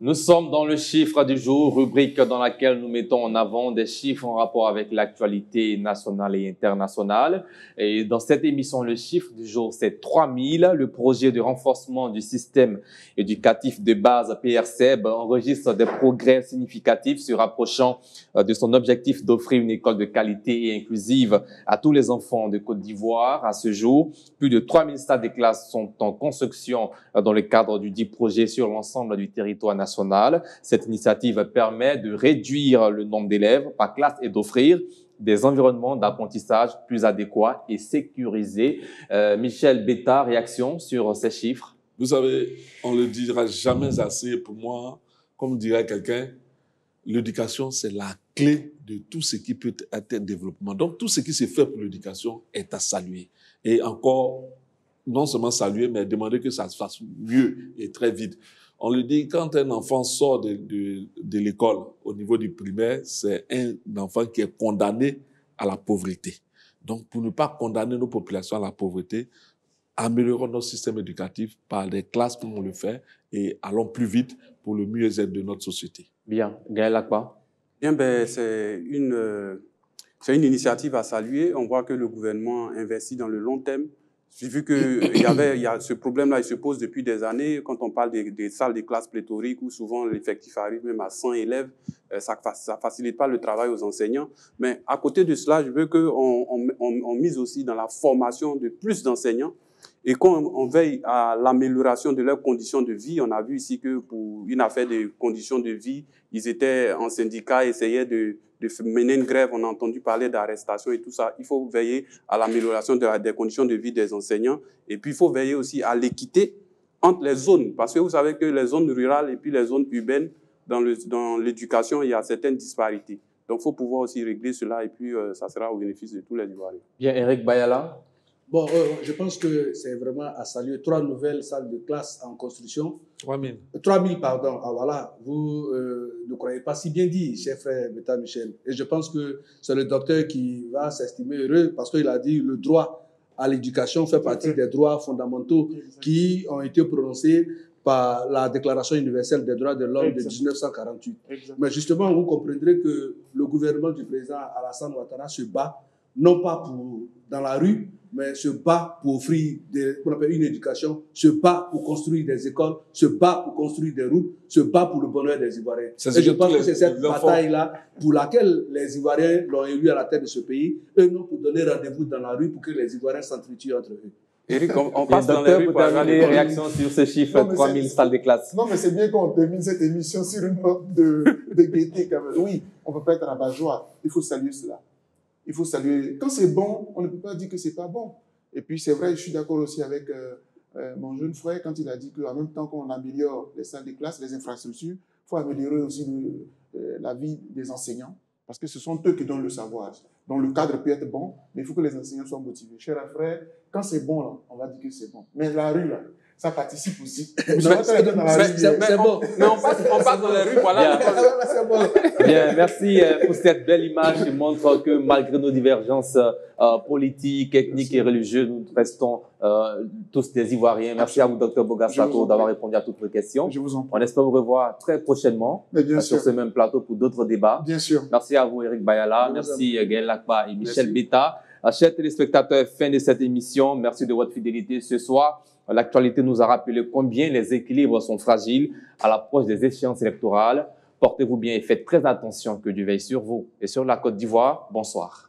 Nous sommes dans le chiffre du jour, rubrique dans laquelle nous mettons en avant des chiffres en rapport avec l'actualité nationale et internationale. Et dans cette émission, le chiffre du jour, c'est 3000. Le projet de renforcement du système éducatif de base PRSEB enregistre des progrès significatifs se rapprochant de son objectif d'offrir une école de qualité et inclusive à tous les enfants de Côte d'Ivoire. À ce jour, plus de 3000 salles de classe sont en construction dans le cadre du dit projet sur l'ensemble du territoire national. Cette initiative permet de réduire le nombre d'élèves par classe et d'offrir des environnements d'apprentissage plus adéquats et sécurisés. Michel Beta, réaction sur ces chiffres? Vous savez, on ne le dira jamais assez. Pour moi, comme dirait quelqu'un, l'éducation, c'est la clé de tout ce qui peut être développement. Donc, tout ce qui se fait pour l'éducation est à saluer. Et encore, non seulement saluer, mais demander que ça se fasse mieux et très vite. On le dit, quand un enfant sort de l'école au niveau du primaire, c'est un enfant qui est condamné à la pauvreté. Donc, pour ne pas condamner nos populations à la pauvreté, améliorons notre système éducatif par des classes comme on le fait et allons plus vite pour le mieux-être de notre société. Bien. Gaël Akpa? Bien, ben, c'est une initiative à saluer. On voit que le gouvernement investit dans le long terme. J'ai vu que ce problème-là, il se pose depuis des années. Quand on parle des salles de classe pléthoriques où souvent l'effectif arrive même à 100 élèves, ça facilite pas le travail aux enseignants. Mais à côté de cela, je veux qu'on mise aussi dans la formation de plus d'enseignants et qu'on veille à l'amélioration de leurs conditions de vie. On a vu ici que pour une affaire de conditions de vie, ils étaient en syndicat, essayaient de mener une grève, on a entendu parler d'arrestation et tout ça. Il faut veiller à l'amélioration des conditions de vie des enseignants. Et puis, il faut veiller aussi à l'équité entre les zones. Parce que vous savez que les zones rurales et puis les zones urbaines, dans l'éducation, il y a certaines disparités. Donc, il faut pouvoir aussi régler cela et puis ça sera au bénéfice de tous les Ivoiriens. Bien, Eric Bayala? Bon, je pense que c'est vraiment à saluer 3 nouvelles salles de classe en construction. 3000. 3000, pardon. Ah, voilà, vous ne croyez pas si bien dit, cher frère Beta Michel. Et je pense que c'est le docteur qui va s'estimer heureux parce qu'il a dit le droit à l'éducation fait partie des droits fondamentaux qui ont été prononcés par la Déclaration universelle des droits de l'homme de 1948. Mais justement, vous comprendrez que le gouvernement du président Alassane Ouattara se bat, non pas dans la rue, mais se bat pour offrir une éducation, se bat pour construire des écoles, se bat pour construire des routes, se bat pour le bonheur des Ivoiriens. Et je pense que c'est cette bataille-là pour laquelle les Ivoiriens l'ont élu à la tête de ce pays, eux non pour donner rendez-vous dans la rue pour que les Ivoiriens s'entretuent entre eux. Eric, on passe dans les rues pour terminer les réactions sur ces chiffres, 3000 salles de classe. Non, mais c'est bien qu'on termine cette émission sur une note de gaieté quand même. Oui, on ne peut pas être rabat-joie. Il faut saluer cela. Il faut saluer. Quand c'est bon, on ne peut pas dire que c'est pas bon. Et puis, c'est vrai, je suis d'accord aussi avec mon jeune frère quand il a dit qu'en même temps qu'on améliore les salles de classe, les infrastructures, il faut améliorer aussi la vie des enseignants. Parce que ce sont eux qui donnent le savoir. Donc, le cadre peut être bon, mais il faut que les enseignants soient motivés. Cher frère, quand c'est bon, là, on va dire que c'est bon. Mais la rue, là, ça participe aussi. C'est bon. Mais on passe dans les rues, voilà. C'est bon. Bien, merci pour cette belle image qui montre que malgré nos divergences politiques, ethniques et religieuses, nous restons tous des Ivoiriens. Merci à vous, Dr Bogassako, d'avoir répondu à toutes nos questions. Je vous en prie. On espère vous revoir très prochainement sur ce même plateau pour d'autres débats. Bien sûr. Merci à vous, Eric Bayala. Merci, Gaël Lakba et Michel Beta. Chers téléspectateurs, fin de cette émission. Merci de votre fidélité ce soir. L'actualité nous a rappelé combien les équilibres sont fragiles à l'approche des échéances électorales. Portez-vous bien et faites très attention, que Dieu veille sur vous. Et sur la Côte d'Ivoire, bonsoir.